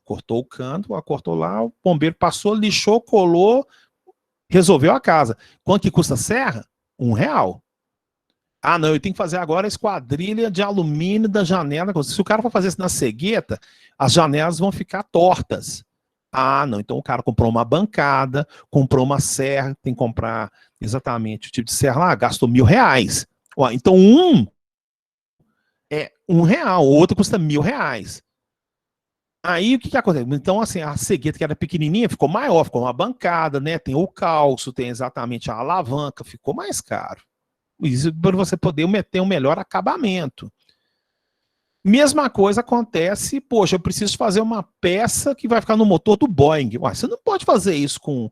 Speaker 1: Cortou o cano, cortou lá, o bombeiro passou, lixou, colou, resolveu a casa. Quanto que custa a serra? R$1. Ah, não, eu tenho que fazer agora a esquadrilha de alumínio da janela. Se o cara for fazer isso na cegueta, as janelas vão ficar tortas. Ah, não, então o cara comprou uma bancada, comprou uma serra, tem que comprar exatamente o tipo de serra lá, gastou R$1.000. Ó, então um é R$1, o outro custa R$1.000. Aí o que acontece? Então, assim, a cegueta que era pequenininha ficou maior, ficou uma bancada, né? Tem o calço, tem exatamente a alavanca, ficou mais caro. Isso para você poder ter um melhor acabamento. Mesma coisa acontece, poxa, eu preciso fazer uma peça que vai ficar no motor do Boeing. Ué, você não pode fazer isso com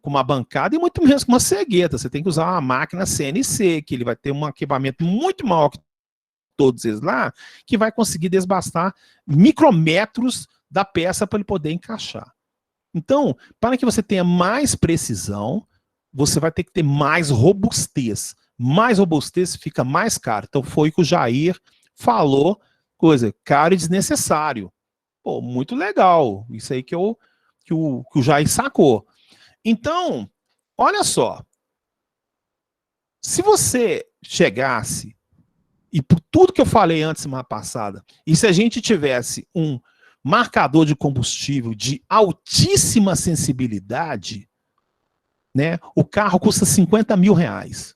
Speaker 1: uma bancada e muito menos com uma cegueta. Você tem que usar uma máquina CNC, que ele vai ter um equipamento muito maior que todos eles lá, que vai conseguir desbastar micrometros da peça para ele poder encaixar. Então, para que você tenha mais precisão, você vai ter que ter mais robustez. Mais robustez fica mais caro. Então foi o que o Jair falou, coisa, caro e desnecessário. Pô, muito legal. Isso aí que o Jair sacou. Então, olha só. Se você chegasse, e por tudo que eu falei antes, semana passada, e se a gente tivesse um marcador de combustível de altíssima sensibilidade, né, o carro custa R$50.000.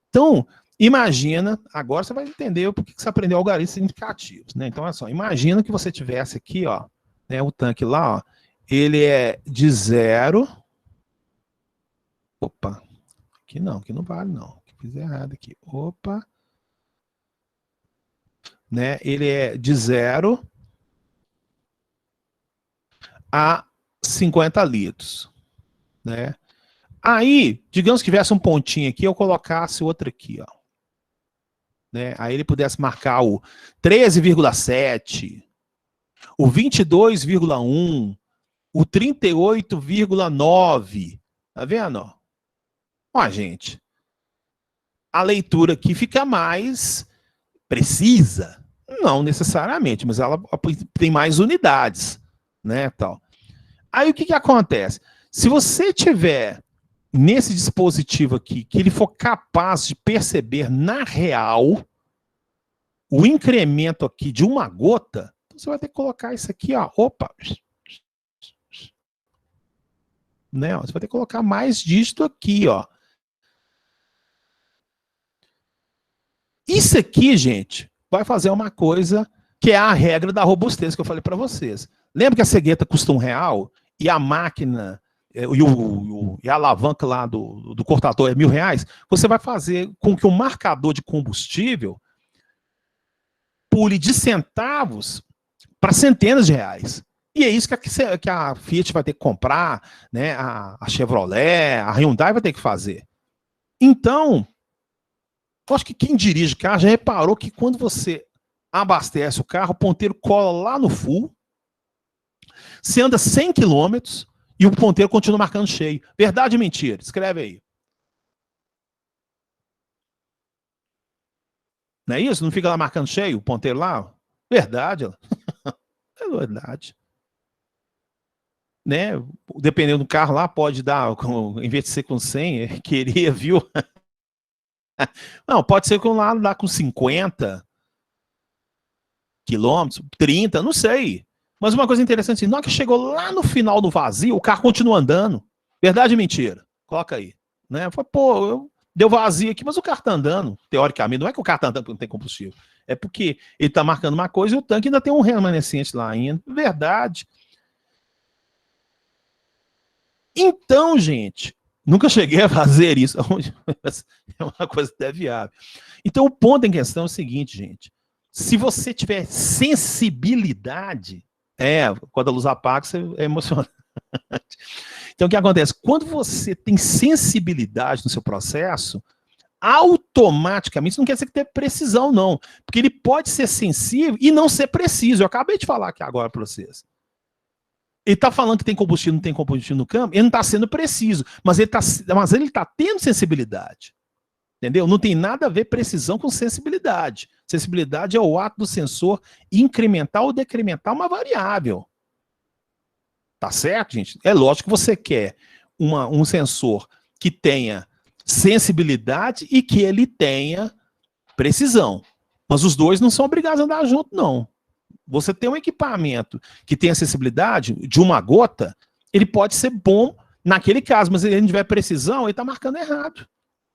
Speaker 1: Então, imagina, agora você vai entender por que você aprendeu algarismos significativos, né? Então, olha só, imagina que você tivesse aqui, ó, né, o tanque lá, ó, ele é de 0. Opa, aqui não vale não. Fiz errado aqui. Opa. Né? Ele é de 0 a 50 litros. Né? Aí, digamos que tivesse um pontinho aqui, eu colocasse outro aqui. Ó. Né? Aí ele pudesse marcar o 13,7. o 22,1, o 38,9. Tá vendo? Ó? Ó, gente, a leitura aqui fica mais precisa. Não necessariamente, mas ela tem mais unidades, né, tal. Aí o que que acontece? Se você tiver nesse dispositivo aqui, que ele for capaz de perceber na real o incremento aqui de uma gota, você vai ter que colocar isso aqui, ó, opa, né, ó, você vai ter que colocar mais dígito aqui, ó. Isso aqui, gente, vai fazer uma coisa que é a regra da robustez que eu falei para vocês. Lembra que a cegueta custa R$1 e a máquina e a alavanca lá do cortador é R$1.000? Você vai fazer com que o marcador de combustível pule de centavos para centenas de reais. E é isso que a Fiat vai ter que comprar, né? A Chevrolet, a Hyundai vai ter que fazer. Então, eu acho que quem dirige carro já reparou que quando você abastece o carro, o ponteiro cola lá no full, você anda 100 km e o ponteiro continua marcando cheio. Verdade ou mentira? Escreve aí. Não é isso? Não fica lá marcando cheio o ponteiro lá? Verdade. É verdade. Né? Dependendo do carro lá, pode dar, em vez de ser com 100, queria, viu? Não, pode ser que um lado dá com 50 quilômetros, 30, não sei. Mas uma coisa interessante, na hora que chegou lá no final do vazio, o carro continua andando. Verdade ou mentira? Coloca aí. Né? Pô, deu vazio aqui, mas o carro tá andando. Teoricamente, não é que o carro tá andando porque não tem combustível. É porque ele tá marcando uma coisa e o tanque ainda tem um remanescente lá ainda. Verdade. Então, gente, nunca cheguei a fazer isso. É uma coisa até viável. Então, o ponto em questão é o seguinte, gente. Se você tiver sensibilidade, quando a luz apaga, você é emocionante. Então, o que acontece? Quando você tem sensibilidade no seu processo, automaticamente, isso não quer dizer que tenha precisão, não. Porque ele pode ser sensível e não ser preciso. Eu acabei de falar aqui agora para vocês. Ele está falando que tem combustível, não tem combustível no câmbio, ele não está sendo preciso, mas ele está tendo sensibilidade. Entendeu? Não tem nada a ver precisão com sensibilidade. Sensibilidade é o ato do sensor incrementar ou decrementar uma variável. Tá certo, gente? É lógico que você quer um sensor que tenha sensibilidade e que ele tenha precisão. Mas os dois não são obrigados a andar junto, não. Você tem um equipamento que tem acessibilidade de uma gota, ele pode ser bom naquele caso, mas se ele não tiver precisão, ele está marcando errado.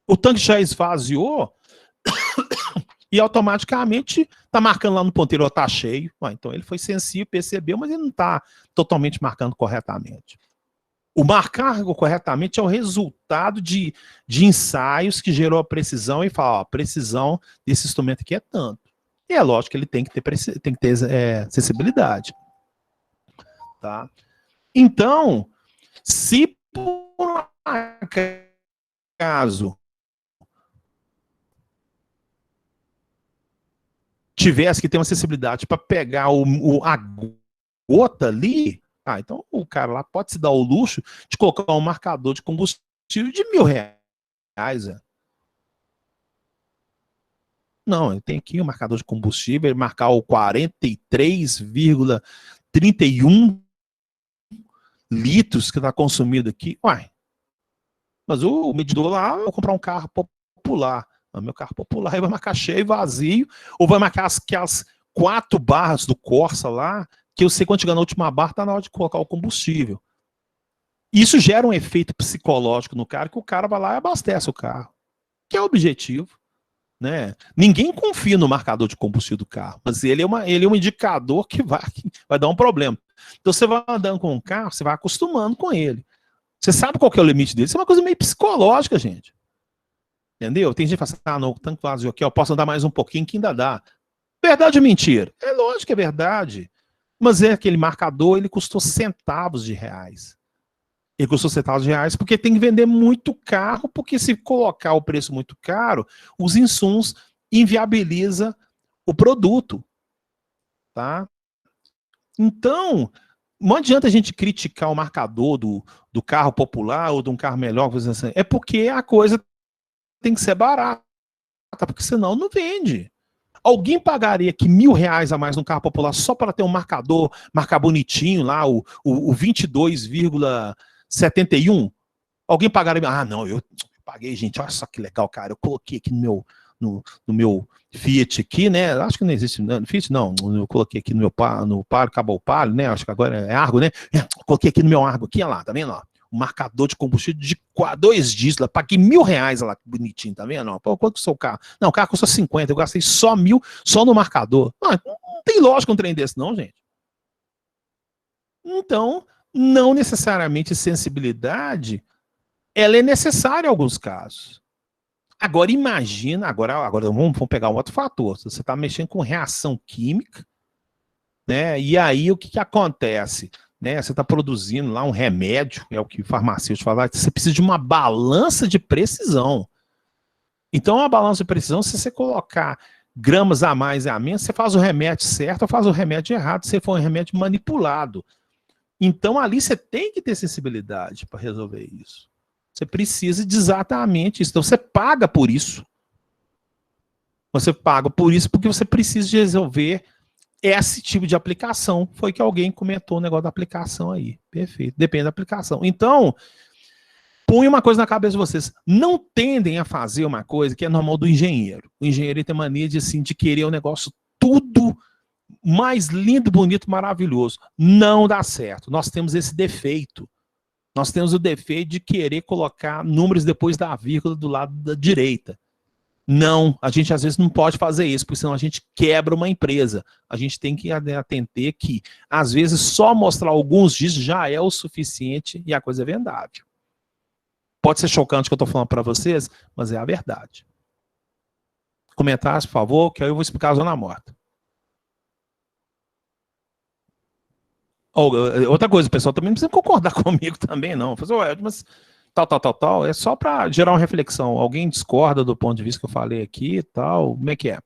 Speaker 1: O tanque já esvaziou e automaticamente está marcando lá no ponteiro, está cheio. Então ele foi sensível, percebeu, mas ele não está totalmente marcando corretamente. O marcar corretamente é o resultado de ensaios que gerou a precisão e fala, ó, a precisão desse instrumento aqui é tanto. E é lógico que ele tem que ter sensibilidade. Tá? Então, se por acaso tivesse que ter uma sensibilidade para pegar a gota ali, então o cara lá pode se dar o luxo de colocar um marcador de combustível de R$1.000. Não, ele tem aqui o marcador de combustível, ele marcar o 43,31 litros que está consumido aqui. Uai, mas o medidor lá, eu vou comprar um carro popular. O meu carro popular ele vai marcar cheio e vazio, ou vai marcar aquelas 4 barras do Corsa lá, que eu sei quando chegar na última barra, está na hora de colocar o combustível. Isso gera um efeito psicológico no cara, que o cara vai lá e abastece o carro, que é o objetivo. Né? Ninguém confia no marcador de combustível do carro, mas ele é um indicador que vai dar um problema. Então você vai andando com um carro, você vai acostumando com ele. Você sabe qual que é o limite dele. Isso é uma coisa meio psicológica, gente. Entendeu? Tem gente que fala assim, no tanque vazio aqui, eu posso andar mais um pouquinho que ainda dá. Verdade ou mentira? É lógico que é verdade. Mas aquele marcador, ele custou centavos de reais. Ele custou centavos de reais porque tem que vender muito carro, porque se colocar o preço muito caro, os insumos inviabiliza o produto. Tá? Então, não adianta a gente criticar o marcador do carro popular ou de um carro melhor, assim, é porque a coisa tem que ser barata, porque senão não vende. Alguém pagaria aqui R$1.000 a mais no carro popular só para ter um marcador, marcar bonitinho lá, o 22,71? Alguém pagaria? Ah, não, eu paguei, gente, olha só que legal, cara, eu coloquei aqui no meu Fiat aqui, né, acho que não existe, não, Fiat não, eu coloquei aqui no Palio, acabou o Palio, né, acho que agora é Argo, né, coloquei aqui no meu Argo, aqui, olha lá, tá vendo, ó, um marcador de combustível de 2 dígitos, paguei R$1.000 lá, bonitinho, tá vendo, ó, pô, quanto custou o carro? Não, o carro custou 50, eu gastei só 1.000, só no marcador. Não tem lógica um trem desse não, gente. Então, não necessariamente sensibilidade, ela é necessária em alguns casos. Agora imagina, agora vamos pegar um outro fator. Você está mexendo com reação química, né? E aí o que acontece? Né? Você está produzindo lá um remédio, é o que o farmacêutico fala, você precisa de uma balança de precisão. Então, a balança de precisão, se você colocar gramas a mais e a menos, você faz o remédio certo ou faz o remédio errado, se for um remédio manipulado. Então, ali você tem que ter sensibilidade para resolver isso. Você precisa de exatamente isso. Então, você paga por isso. Você paga por isso porque você precisa de resolver esse tipo de aplicação. Foi que alguém comentou o negócio da aplicação aí. Perfeito. Depende da aplicação. Então, põe uma coisa na cabeça de vocês. Não tendem a fazer uma coisa que é normal do engenheiro. O engenheiro tem mania de, assim, de querer o negócio tudo mais lindo, bonito, maravilhoso. Não dá certo. Nós temos esse defeito. Nós temos o defeito de querer colocar números depois da vírgula do lado da direita. Não, a gente às vezes não pode fazer isso, porque senão a gente quebra uma empresa. A gente tem que atender que, às vezes, só mostrar alguns dígitos já é o suficiente e a coisa é vendável. Pode ser chocante o que eu estou falando para vocês, mas é a verdade. Comentários, por favor, que aí eu vou explicar a zona morta. Outra coisa, o pessoal também não precisa concordar comigo também, não. Mas tal. É só para gerar uma reflexão. Alguém discorda do ponto de vista que eu falei aqui e tal? Como é que é?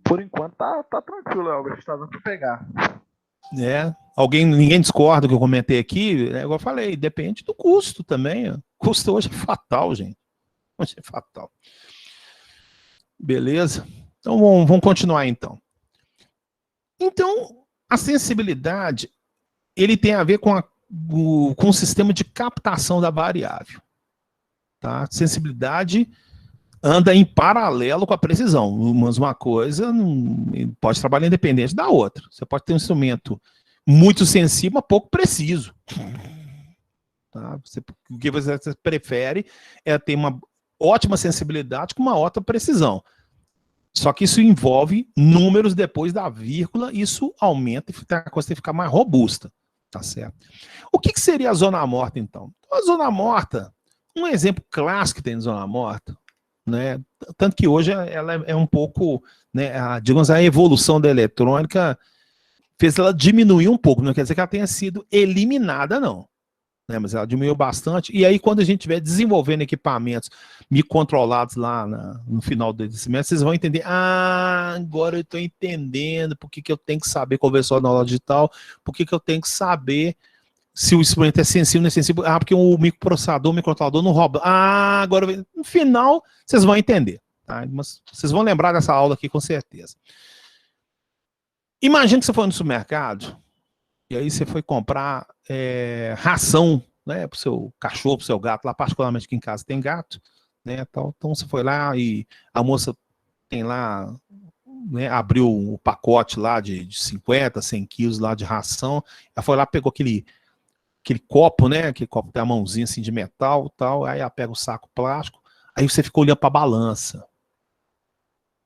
Speaker 6: Por enquanto tá tranquilo, Albert, tá dando para pegar.
Speaker 1: Ninguém discorda do que eu comentei aqui? É igual eu falei, depende do custo também. O custo hoje é fatal, gente. Hoje é fatal. Beleza? Então vamos continuar então. Então, a sensibilidade, ele tem a ver com o sistema de captação da variável. Tá? Sensibilidade anda em paralelo com a precisão. Mas uma coisa pode trabalhar independente da outra. Você pode ter um instrumento muito sensível, mas pouco preciso. Tá? O que você prefere é ter uma ótima sensibilidade com uma ótima precisão. Só que isso envolve números depois da vírgula, isso aumenta e a coisa tem que ficar mais robusta. Tá certo? O que seria a zona morta, então? A zona morta, um exemplo clássico que tem na zona morta, né? Tanto que hoje ela é um pouco, né, digamos, a evolução da eletrônica fez ela diminuir um pouco, não quer dizer que ela tenha sido eliminada, não. Né, mas ela diminuiu bastante, e aí quando a gente estiver desenvolvendo equipamentos microcontrolados lá no final desse semestre, vocês vão entender, agora eu estou entendendo por que eu tenho que saber conversor na aula digital, por que eu tenho que saber se o instrumento é sensível ou não é sensível, porque o microprocessador, o microcontrolador não rouba, agora no final vocês vão entender, tá? Mas vocês vão lembrar dessa aula aqui com certeza. Imagina que você foi no supermercado, e aí você foi comprar ração, né, para o seu cachorro, para o seu gato, lá particularmente aqui em casa tem gato, né, tal. Então você foi lá e a moça tem lá, né, abriu o pacote lá de 50, 100 quilos lá de ração, ela foi lá, pegou aquele copo, né, aquele copo tem a mãozinha assim de metal, tal, aí ela pega o saco plástico, aí você fica olhando para a balança.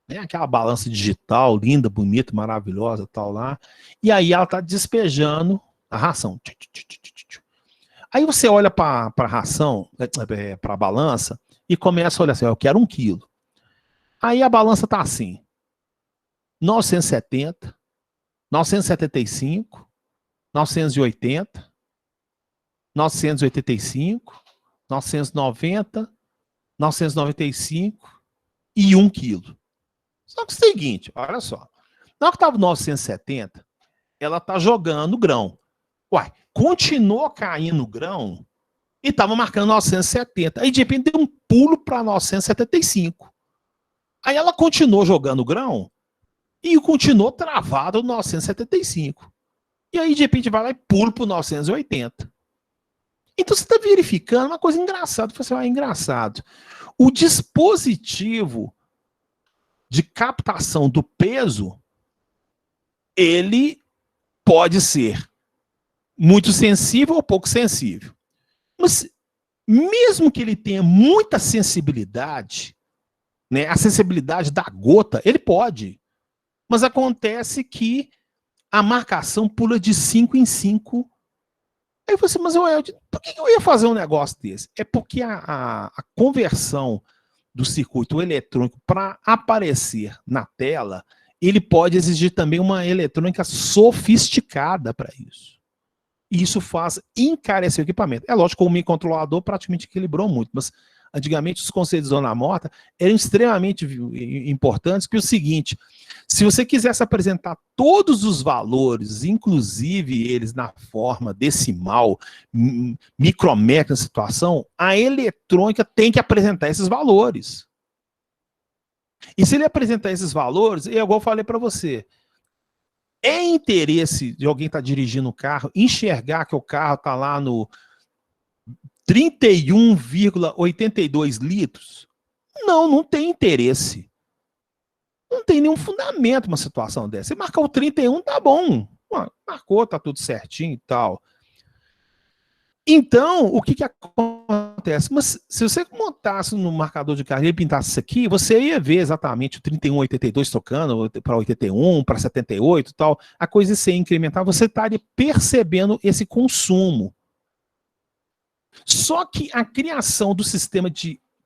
Speaker 1: Né, aquela balança digital, linda, bonita, maravilhosa, tal lá. E aí ela tá despejando a ração. Aí você olha para a ração, para a balança, e começa a olhar assim, eu quero 1 quilo. Aí a balança tá assim, 970, 975, 980, 985, 990, 995 e 1 quilo. Só que é o seguinte, olha só. Na hora que estava 970, ela tá jogando grão. Uai, continuou caindo o grão e estava marcando 970. Aí de repente deu um pulo para 975. Aí ela continuou jogando o grão e continuou travado no 975. E aí de repente vai lá e pula para o 980. Então você está verificando uma coisa engraçada. Você vai, engraçado. O dispositivo de captação do peso, ele pode ser muito sensível ou pouco sensível. Mas mesmo que ele tenha muita sensibilidade, né, a sensibilidade da gota, ele pode. Mas acontece que a marcação pula de 5 em 5. Aí você, mas por que eu ia fazer um negócio desse? É porque a conversão do circuito eletrônico para aparecer na tela, ele pode exigir também uma eletrônica sofisticada para isso. E isso faz encarecer o equipamento. É lógico que o microcontrolador praticamente equilibrou muito, mas antigamente os conceitos de zona morta eram extremamente importantes, porque é o seguinte, se você quisesse apresentar todos os valores, inclusive eles na forma decimal, micrométrica na situação, a eletrônica tem que apresentar esses valores. E se ele apresentar esses valores, é igual eu falei para você, é interesse de alguém estar dirigindo o carro, enxergar que o carro está lá no 31,82 litros? Não tem interesse. Não tem nenhum fundamento uma situação dessa. Você marcar o 31, tá bom. Marcou, tá tudo certinho e tal. Então, o que acontece? Mas se você montasse no marcador de carro e pintasse isso aqui, você ia ver exatamente o 31,82 tocando para 81, para 78 e tal. A coisa ia incrementar, você estaria percebendo esse consumo. Só que a criação do sistema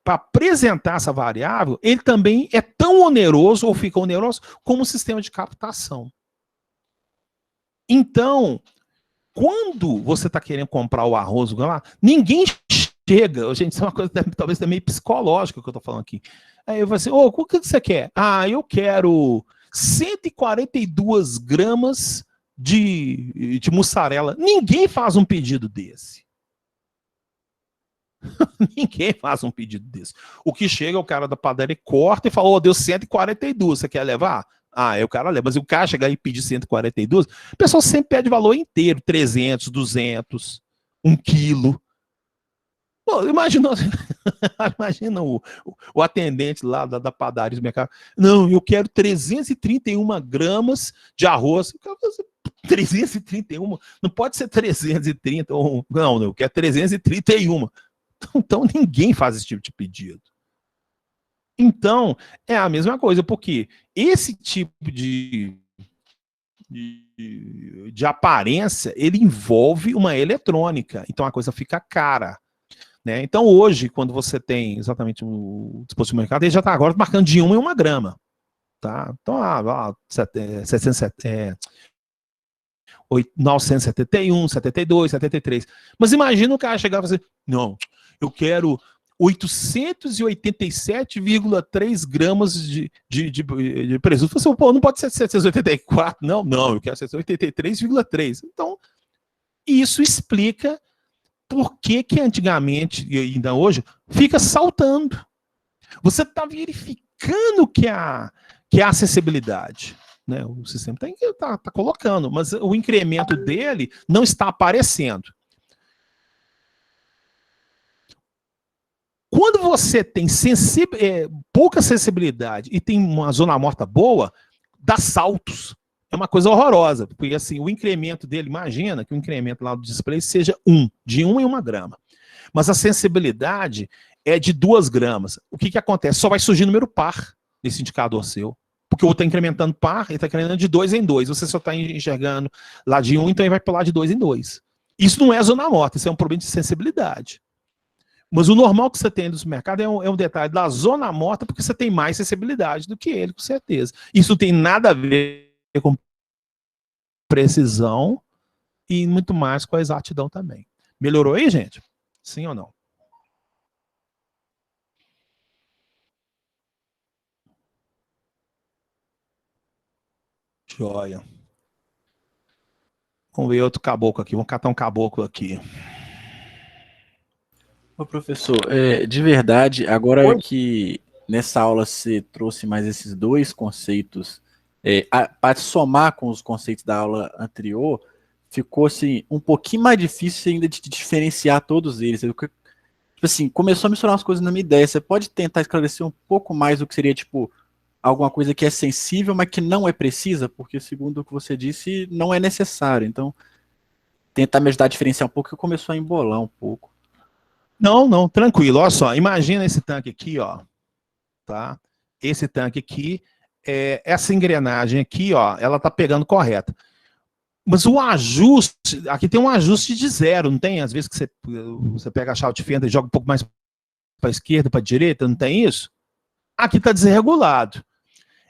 Speaker 1: para apresentar essa variável, ele também é tão oneroso, ou fica oneroso, como o sistema de captação. Então, quando você está querendo comprar o arroz, ninguém chega, gente, isso é uma coisa talvez também psicológica que eu estou falando aqui. Aí eu vou assim, o que você quer? Eu quero 142 gramas de mussarela. Ninguém faz um pedido desse. Ninguém faz um pedido desse. O que chega, o cara da padaria corta e fala, deu 142, você quer levar? O cara leva. Mas o cara chegar e pedir 142, o pessoal sempre pede valor inteiro, 300, 200, 1 quilo. Pô, imagina o atendente lá da padaria do mercado. Não, eu quero 331 gramas de arroz. 331? Não pode ser 330. Não, eu quero 331. Então ninguém faz esse tipo de pedido. Então, é a mesma coisa, porque esse tipo de aparência, ele envolve uma eletrônica, então a coisa fica cara. Né? Então hoje, quando você tem exatamente o dispositivo de mercado, ele já está agora marcando de 1 em 1 grama. Tá? Então, 971, 72, 73. Mas imagina o cara chegar e falar assim, não, eu quero 887,3 gramas de presunto. Você, não pode ser 784, não, eu quero 783,3. Então, isso explica por que antigamente, e ainda hoje, fica saltando. Você está verificando que há acessibilidade. Né? O sistema está colocando, mas o incremento dele não está aparecendo. Quando você tem pouca sensibilidade e tem uma zona morta boa, dá saltos. É uma coisa horrorosa, porque assim, o incremento dele, imagina que o incremento lá do display seja de 1 em 1 grama. Mas a sensibilidade é de 2 gramas. O que acontece? Só vai surgir número par nesse indicador seu. Porque o outro está incrementando par, ele está incrementando de 2 em 2. Você só está enxergando lá de 1, então ele vai pular de 2 em 2. Isso não é zona morta, isso é um problema de sensibilidade. Mas o normal que você tem no mercado é um detalhe da zona morta, porque você tem mais sensibilidade do que ele, com certeza. Isso não tem nada a ver com precisão e muito mais com a exatidão também. Melhorou aí, gente? Sim ou não? Joia. Vamos ver outro caboclo aqui. Vamos catar um caboclo aqui.
Speaker 6: Ô, professor, de verdade, agora que nessa aula você trouxe mais esses dois conceitos, para somar com os conceitos da aula anterior, ficou assim, um pouquinho mais difícil ainda de diferenciar todos eles. Tipo assim, começou a misturar umas coisas na minha ideia. Você pode tentar esclarecer um pouco mais o que seria, tipo, alguma coisa que é sensível, mas que não é precisa, porque segundo o que você disse, não é necessário. Então, tentar me ajudar a diferenciar um pouco, que começou a embolar um pouco.
Speaker 1: Não, não, tranquilo. Olha só, imagina esse tanque aqui, ó. Tá? Esse tanque aqui, essa engrenagem aqui, ó, ela tá pegando correta. Mas o ajuste, aqui tem um ajuste de zero, não tem? Às vezes que você pega a chave de fenda e joga um pouco mais para a esquerda, para a direita, não tem isso? Aqui está desregulado.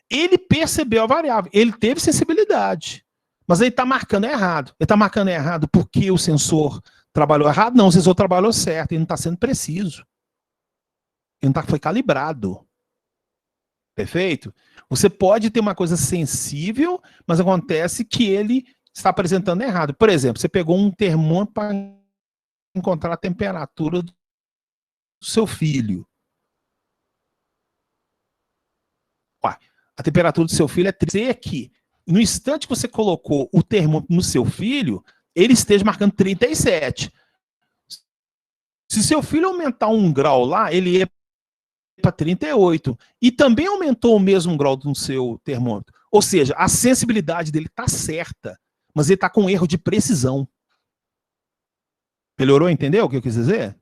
Speaker 1: Ele percebeu a variável, ele teve sensibilidade, mas ele está marcando errado. Ele está marcando errado porque o sensor trabalhou errado? Não, o sensor trabalhou certo, ele não está sendo preciso. Ele não foi calibrado. Perfeito? Você pode ter uma coisa sensível, mas acontece que ele está apresentando errado. Por exemplo, você pegou um termômetro para encontrar a temperatura do seu filho. Ué, a temperatura do seu filho é 13 aqui. No instante que você colocou o termômetro no seu filho, ele esteja marcando 37. Se seu filho aumentar 1 grau lá, ele é para 38. E também aumentou o mesmo grau no seu termômetro. Ou seja, a sensibilidade dele está certa, mas ele está com erro de precisão. Melhorou? Entendeu o que eu quis dizer?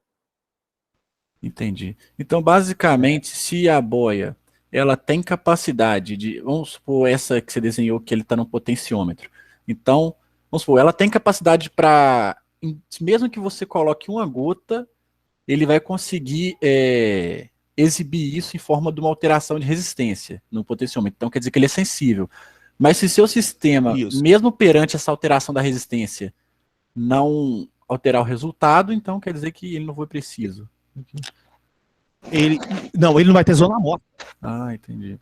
Speaker 6: Entendi. Então, basicamente, se a boia ela tem capacidade de, vamos supor, essa que você desenhou que ele está no potenciômetro. Então, vamos supor, ela tem capacidade para, mesmo que você coloque uma gota, ele vai conseguir exibir isso em forma de uma alteração de resistência no potenciômetro. Então, quer dizer que ele é sensível. Mas se seu sistema,
Speaker 1: Isso.
Speaker 6: mesmo perante essa alteração da resistência, não alterar o resultado, então quer dizer que ele não foi preciso.
Speaker 1: Ele não vai ter zona morta.
Speaker 6: Ah, entendi.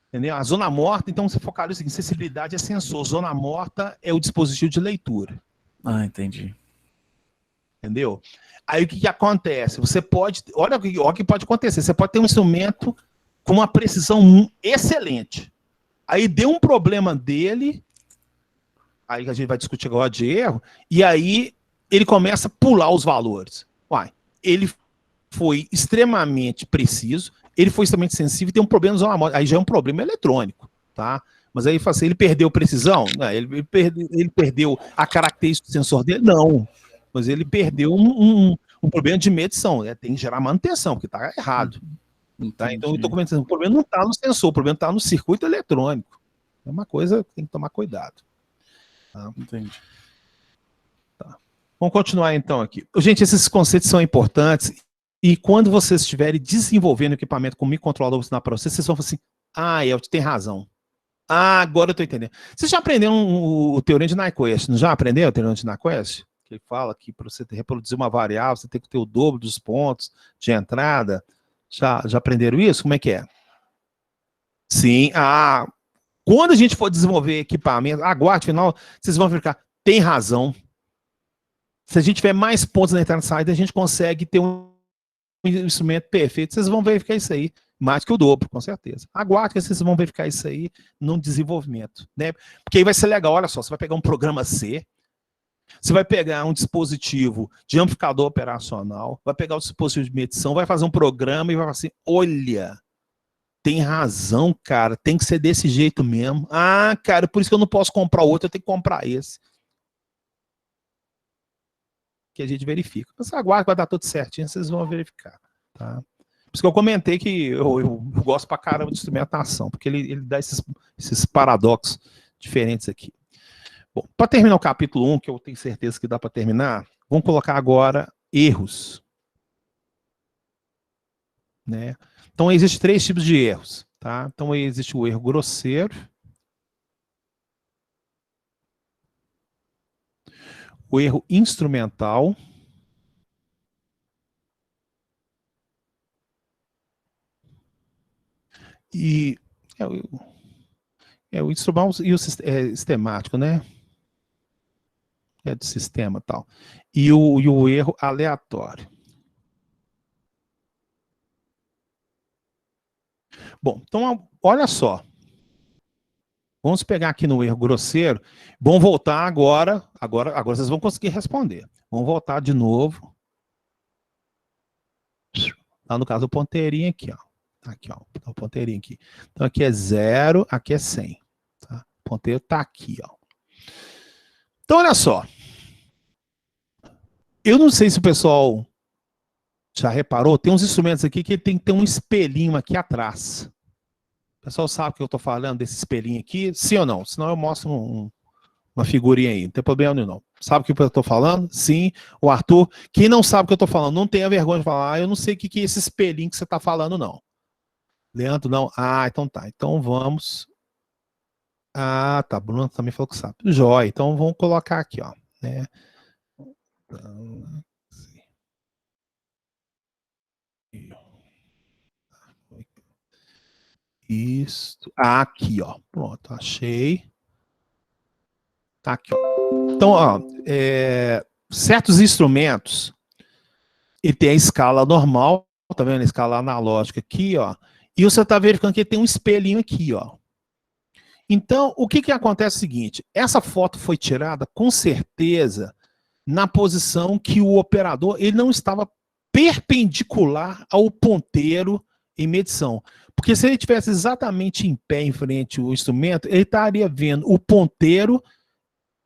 Speaker 1: Entendeu? A zona morta, então você focar no seguinte: sensibilidade é sensor, zona morta é o dispositivo de leitura.
Speaker 6: Ah, entendi.
Speaker 1: Entendeu? Aí o que acontece? Você pode, olha o que pode acontecer, você pode ter um instrumento com uma precisão excelente. Aí deu um problema dele, aí a gente vai discutir agora de erro, e aí ele começa a pular os valores. Uai, ele foi extremamente preciso, ele foi extremamente sensível e tem um problema na zona morta. Aí já é um problema eletrônico, tá? Mas aí assim, ele perdeu precisão? Não, ele perdeu a característica do sensor dele? Não. Mas ele perdeu um problema de medição. Tem que gerar manutenção, porque está errado. Tá? Então eu estou comentando, o problema não está no sensor, o problema está no circuito eletrônico. É uma coisa que tem que tomar cuidado. Tá?
Speaker 6: Entendi.
Speaker 1: Tá. Vamos continuar então aqui. Gente, esses conceitos são importantes e quando vocês estiverem desenvolvendo equipamento com microcontrolador para vocês, vocês vão falar assim, Elton, tem razão. Agora eu estou entendendo. Vocês já aprenderam o teorema de Nyquist? Não já aprendeu o teorema de Nyquist? Que ele fala que para você reproduzir uma variável, você tem que ter o dobro dos pontos de entrada. Já aprenderam isso? Como é que é? Sim. Quando a gente for desenvolver equipamento, aguarde final, vocês vão ficar, tem razão. Se a gente tiver mais pontos na entrada e saída, a gente consegue ter um instrumento perfeito. Vocês vão verificar isso aí, mais que o dobro, com certeza. Aguarde que vocês vão verificar isso aí no desenvolvimento, né? Porque aí vai ser legal, olha só, você vai pegar um programa C, você vai pegar um dispositivo de amplificador operacional, vai pegar o dispositivo de medição, vai fazer um programa e vai falar assim, olha, tem razão, cara, tem que ser desse jeito mesmo. Cara, por isso que eu não posso comprar outro, eu tenho que comprar esse. Que a gente verifica. Mas aguarda, vai dar tudo certinho, vocês vão verificar. Tá? Por isso que eu comentei que eu gosto pra caramba de instrumentação, porque ele dá esses paradoxos diferentes aqui. Bom, para terminar o capítulo 1, que eu tenho certeza que dá para terminar, vamos colocar agora erros. Né? Então, existem 3 tipos de erros. Tá? Então, existe o erro grosseiro, o erro instrumental e É o instrumental e o sistemático, né? É do sistema e tal. E o erro aleatório. Bom, então olha só. Vamos pegar aqui no erro grosseiro. Vamos voltar agora. Agora vocês vão conseguir responder. Vamos voltar de novo. Lá no caso, o ponteirinho aqui, ó. Aqui, ó. O ponteirinho aqui. Então aqui é 0, aqui é 100. Tá? O ponteiro tá aqui, ó. Então, olha só. Eu não sei se o pessoal já reparou, tem uns instrumentos aqui que tem que ter um espelhinho aqui atrás. O pessoal sabe que eu estou falando desse espelhinho aqui? Sim ou não? Senão eu mostro uma figurinha aí, não tem problema nenhum, não. Sabe o que eu estou falando? Sim. O Arthur, quem não sabe o que eu estou falando, não tenha vergonha de falar, eu não sei o que é esse espelhinho que você está falando, não. Leandro, não? Ah, então tá. Então vamos. Ah, tá. Bruno também falou que sabe. Jóia. Então vamos colocar aqui, ó. Né? Isso. Aqui, ó. Pronto, achei. Tá aqui, ó. Então, ó, certos instrumentos, ele tem a escala normal, tá vendo? A escala analógica aqui, ó. E você tá verificando que ele tem um espelhinho aqui, ó. Então, o que acontece é o seguinte, essa foto foi tirada, com certeza, na posição que o operador, ele não estava perpendicular ao ponteiro em medição. Porque se ele tivesse exatamente em pé em frente ao instrumento, ele estaria vendo o ponteiro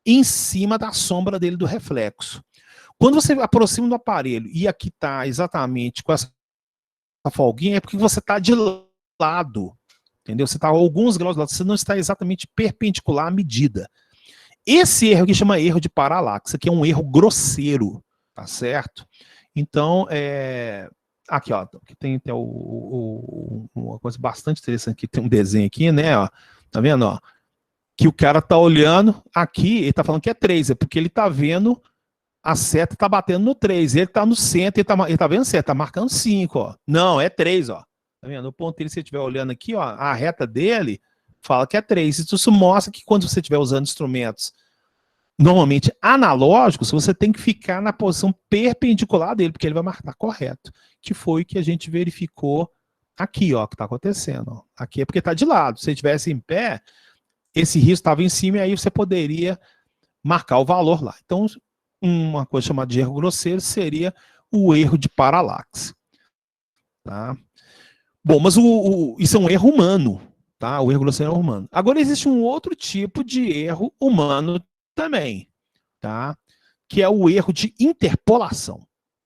Speaker 1: em cima da sombra dele do reflexo. Quando você aproxima do aparelho e aqui está exatamente com essa folguinha, é porque você está de lado, entendeu? Você está a alguns graus de lado, você não está exatamente perpendicular à medida. Esse erro aqui chama erro de paralaxe, que é um erro grosseiro, tá certo? Então, aqui, ó, aqui tem uma coisa bastante interessante aqui, tem um desenho aqui, né, ó, tá vendo, ó? Que o cara tá olhando aqui, ele tá falando que é 3, é porque ele tá vendo a seta tá batendo no 3, ele tá no centro, ele tá vendo certo, tá marcando 5, ó. Não, é 3, ó. Tá vendo? O ponteiro, se você estiver olhando aqui, ó, a reta dele fala que é 3. Isso mostra que quando você estiver usando instrumentos normalmente analógicos, você tem que ficar na posição perpendicular dele, porque ele vai marcar correto. Que foi o que a gente verificou aqui, ó, que tá acontecendo. Ó. Aqui é porque tá de lado. Se ele estivesse em pé, esse risco estava em cima e aí você poderia marcar o valor lá. Então, uma coisa chamada de erro grosseiro seria o erro de paralaxe. Tá? Bom, mas isso é um erro humano. Tá? O erro grosseiro é um erro humano. Agora, existe um outro tipo de erro humano também, tá? Que é o erro de interpolação.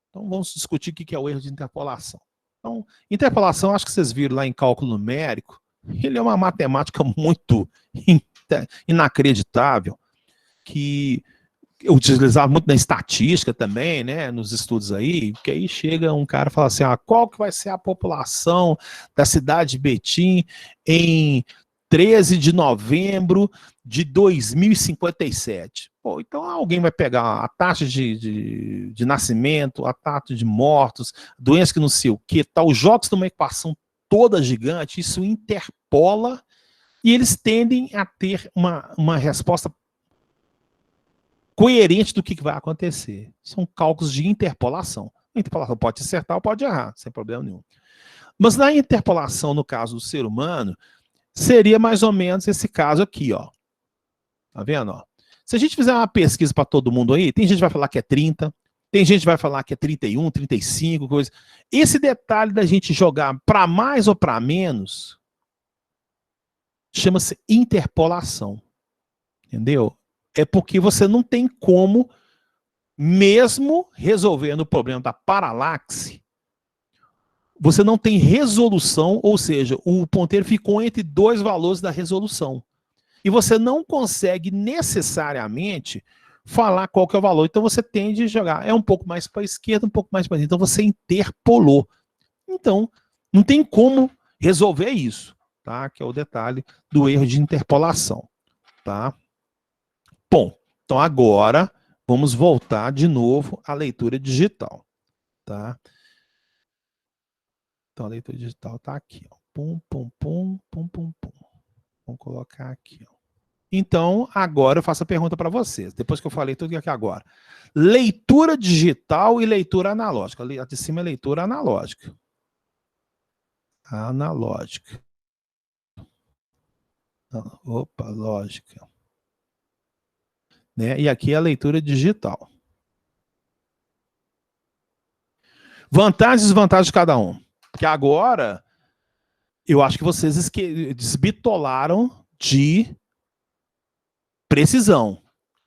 Speaker 1: Então, vamos discutir o que é o erro de interpolação. Então, interpolação, acho que vocês viram lá em cálculo numérico, ele é uma matemática muito inacreditável, que eu utilizava muito na estatística também, né, nos estudos aí, que aí chega um cara e fala assim, qual que vai ser a população da cidade de Betim em 13 de novembro de 2057. Pô, então alguém vai pegar a taxa de nascimento, a taxa de mortos, doenças que não sei o que, tal, jogos de uma equação toda gigante, isso interpola e eles tendem a ter uma resposta coerente do que vai acontecer. São cálculos de interpolação. A interpolação pode acertar ou pode errar, sem problema nenhum. Mas na interpolação, no caso do ser humano, seria mais ou menos esse caso aqui, ó. Tá vendo, ó? Se a gente fizer uma pesquisa para todo mundo aí, tem gente que vai falar que é 30, tem gente que vai falar que é 31, 35, coisa. Esse detalhe da gente jogar para mais ou para menos chama-se interpolação. Entendeu? É porque você não tem como, mesmo resolvendo o problema da paralaxe, você não tem resolução, ou seja, o ponteiro ficou entre dois valores da resolução. E você não consegue necessariamente falar qual que é o valor. Então você tende a jogar, é um pouco mais para a esquerda, um pouco mais para a direita. Então você interpolou. Então, não tem como resolver isso, tá? Que é o detalhe do erro de interpolação, tá? Bom, então agora vamos voltar de novo à leitura digital, tá? Então a leitura digital está aqui, ó. Pum, pum, pum, pum, pum, pum. Vamos colocar aqui. Ó. Então, agora eu faço a pergunta para vocês, depois que eu falei tudo aqui agora. Leitura digital e leitura analógica. Ali de cima é leitura analógica. Analógica. Opa, lógica. Né? E aqui é a leitura digital. Vantagens e desvantagens de cada um. Porque agora, eu acho que vocês desbitolaram de precisão.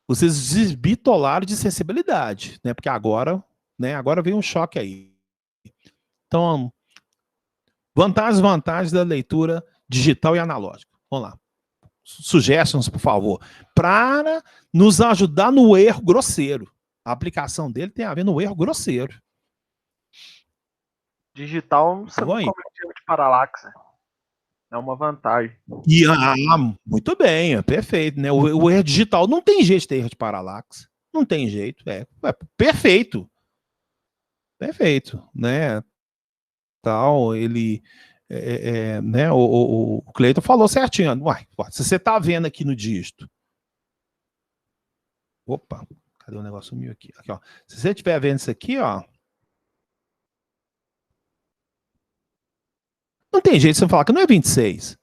Speaker 1: Vocês desbitolaram de sensibilidade, né? Porque agora, né? Agora vem um choque aí. Então, vantagens e desvantagens da leitura digital e analógica. Vamos lá. Sugestões, por favor. Para nos ajudar no erro grosseiro. A aplicação dele tem a ver no erro grosseiro.
Speaker 8: Digital, você não
Speaker 1: Bom aí.
Speaker 8: comete erro de paralaxe. É uma vantagem.
Speaker 1: E, muito bem, é perfeito, né? O erro digital não tem jeito de ter erro de paralaxe. Não tem jeito, é perfeito. Perfeito, né? Tal, ele, né? O Cleiton falou certinho. Uai, se você tá vendo aqui no dígito. Opa, cadê o negócio sumiu aqui? Aqui, ó. Se você estiver vendo isso aqui, ó. Não tem jeito de você falar que não é 26.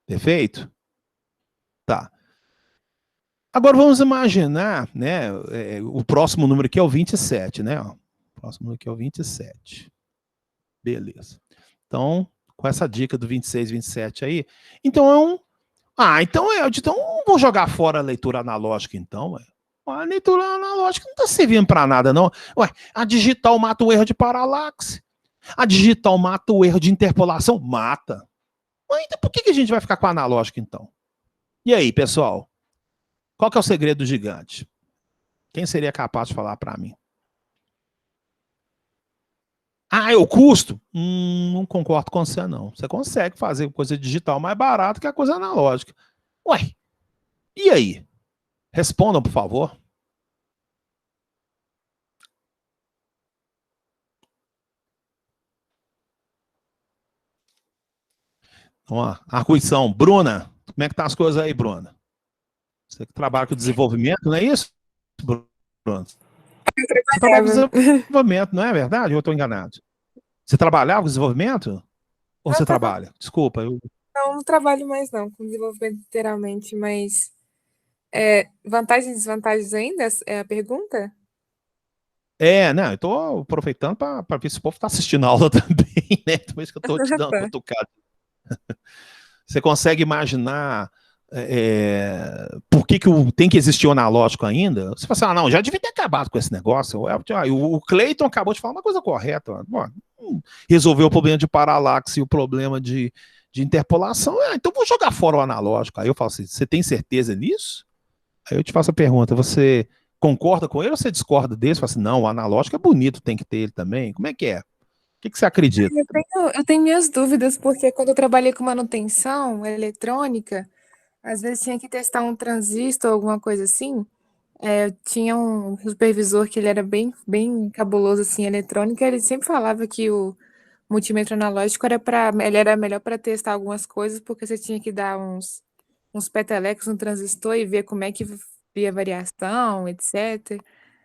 Speaker 1: Perfeito? Tá. Agora vamos imaginar, né, o próximo número aqui é o 27, né? Ó. O próximo número aqui é o 27. Beleza. Então, com essa dica do 26, 27 aí, então então vou jogar fora a leitura analógica então, ué. A leitura analógica não tá servindo para nada não. Ué, a digital mata o erro de paralaxe. A digital mata o erro de interpolação? Mata. Mas então por que a gente vai ficar com a analógica, então? E aí, pessoal? Qual que é o segredo do gigante? Quem seria capaz de falar para mim? É o custo? Não concordo com você, não. Você consegue fazer coisa digital mais barata que a coisa analógica. Ué, e aí? Respondam, por favor. Vamos lá. Arguição. Bruna, como é que tá as coisas aí, Bruna? Você que trabalha com desenvolvimento, não é isso, Bruna? Você trabalha com desenvolvimento, não é verdade? Ou eu estou enganado? Você trabalhava com desenvolvimento? Ou você trabalha? Desculpa.
Speaker 9: Não trabalho mais não com desenvolvimento literalmente, mas vantagens e desvantagens ainda é a pergunta?
Speaker 1: Não, eu estou aproveitando para ver se o povo está assistindo a aula também, né? Por isso que eu estou te dando cutucada. Você consegue imaginar por que tem que existir o analógico ainda? Você fala assim, não, já devia ter acabado com esse negócio. O Cleiton acabou de falar uma coisa correta. Resolveu o problema de paralaxe e o problema de interpolação. Então vou jogar fora o analógico. Aí eu falo assim, você tem certeza nisso? Aí eu te faço a pergunta, você concorda com ele ou você discorda dele? Você fala assim, não, o analógico é bonito, tem que ter ele também. Como é que é? O que você acredita?
Speaker 9: Eu tenho minhas dúvidas, porque quando eu trabalhei com manutenção eletrônica, às vezes tinha que testar um transistor, alguma coisa assim. Tinha um supervisor que ele era bem, bem cabuloso assim, em eletrônica, ele sempre falava que o multímetro analógico ele era melhor para testar algumas coisas, porque você tinha que dar uns petelecos no transistor e ver como é que via variação, etc.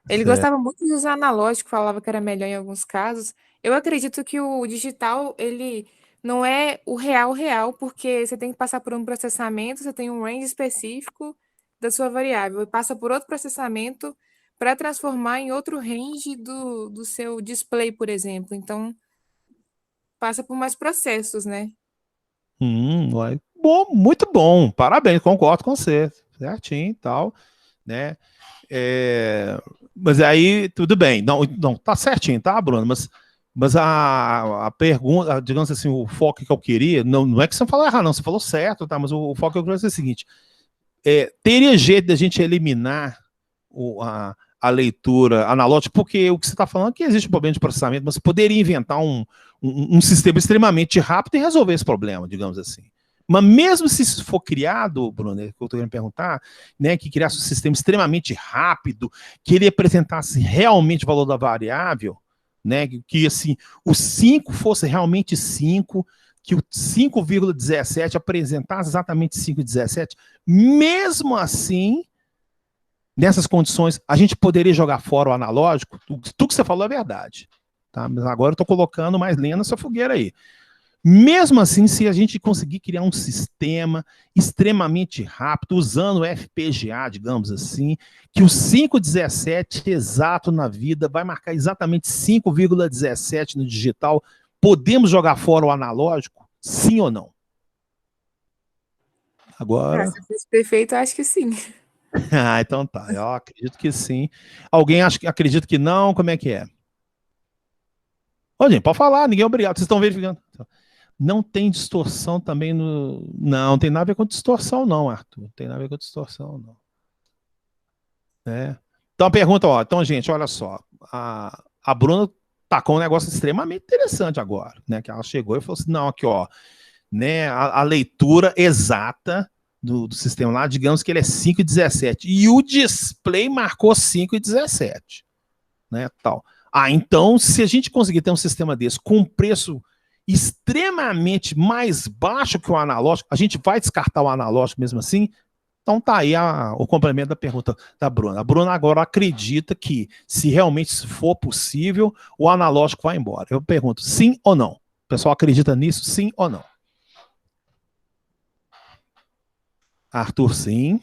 Speaker 9: Ele gostava muito de usar analógico, falava que era melhor em alguns casos. Eu acredito que o digital, ele não é o real, porque você tem que passar por um processamento, você tem um range específico da sua variável, e passa por outro processamento para transformar em outro range do seu display, por exemplo. Então, passa por mais processos, né?
Speaker 1: Bom, muito bom, parabéns, concordo com você, certinho e tal, né? Mas aí, tudo bem, não, tá certinho, tá, Bruno? Mas a pergunta, digamos assim, o foco que eu queria, não é que você falou errado, não, você falou certo, tá? Mas o foco que eu queria é o seguinte: teria jeito da gente eliminar a leitura analógica, porque o que você está falando é que existe um problema de processamento, mas você poderia inventar um sistema extremamente rápido e resolver esse problema, digamos assim. Mas mesmo se isso for criado, Bruno, que eu estou querendo perguntar, né, que criasse um sistema extremamente rápido, que ele apresentasse realmente o valor da variável, né, que assim, o 5 fosse realmente 5, que o 5,17 apresentasse exatamente 5,17, mesmo assim, nessas condições, a gente poderia jogar fora o analógico? Tudo que você falou é verdade. Tá? Mas agora eu estou colocando mais lenha nessa fogueira aí. Mesmo assim, se a gente conseguir criar um sistema extremamente rápido, usando o FPGA, digamos assim, que o 5,17 exato na vida vai marcar exatamente 5,17 no digital, podemos jogar fora o analógico? Sim ou não? Agora...
Speaker 9: Se fosse perfeito, eu acho que sim.
Speaker 1: Ah, então tá. Eu acredito que sim. Alguém acredita que não? Como é que é? Ô, gente, pode falar, ninguém é obrigado. Vocês estão verificando. Não tem distorção também no... Não tem nada a ver com distorção, não, Arthur. Não tem nada a ver com distorção, não. Então, a pergunta, ó. Então, gente, olha só. A Bruna tacou um negócio extremamente interessante agora, né? Que ela chegou e falou assim, não, aqui, ó, né, a leitura exata do sistema lá, digamos que ele é 5,17. E o display marcou 5,17. Né, tal. Então, se a gente conseguir ter um sistema desse com um preço extremamente mais baixo que o analógico, a gente vai descartar o analógico mesmo assim? Então tá aí o complemento da pergunta da Bruna. A Bruna agora acredita que, se realmente for possível, o analógico vai embora. Eu pergunto, sim ou não? O pessoal acredita nisso, sim ou não? Arthur, sim.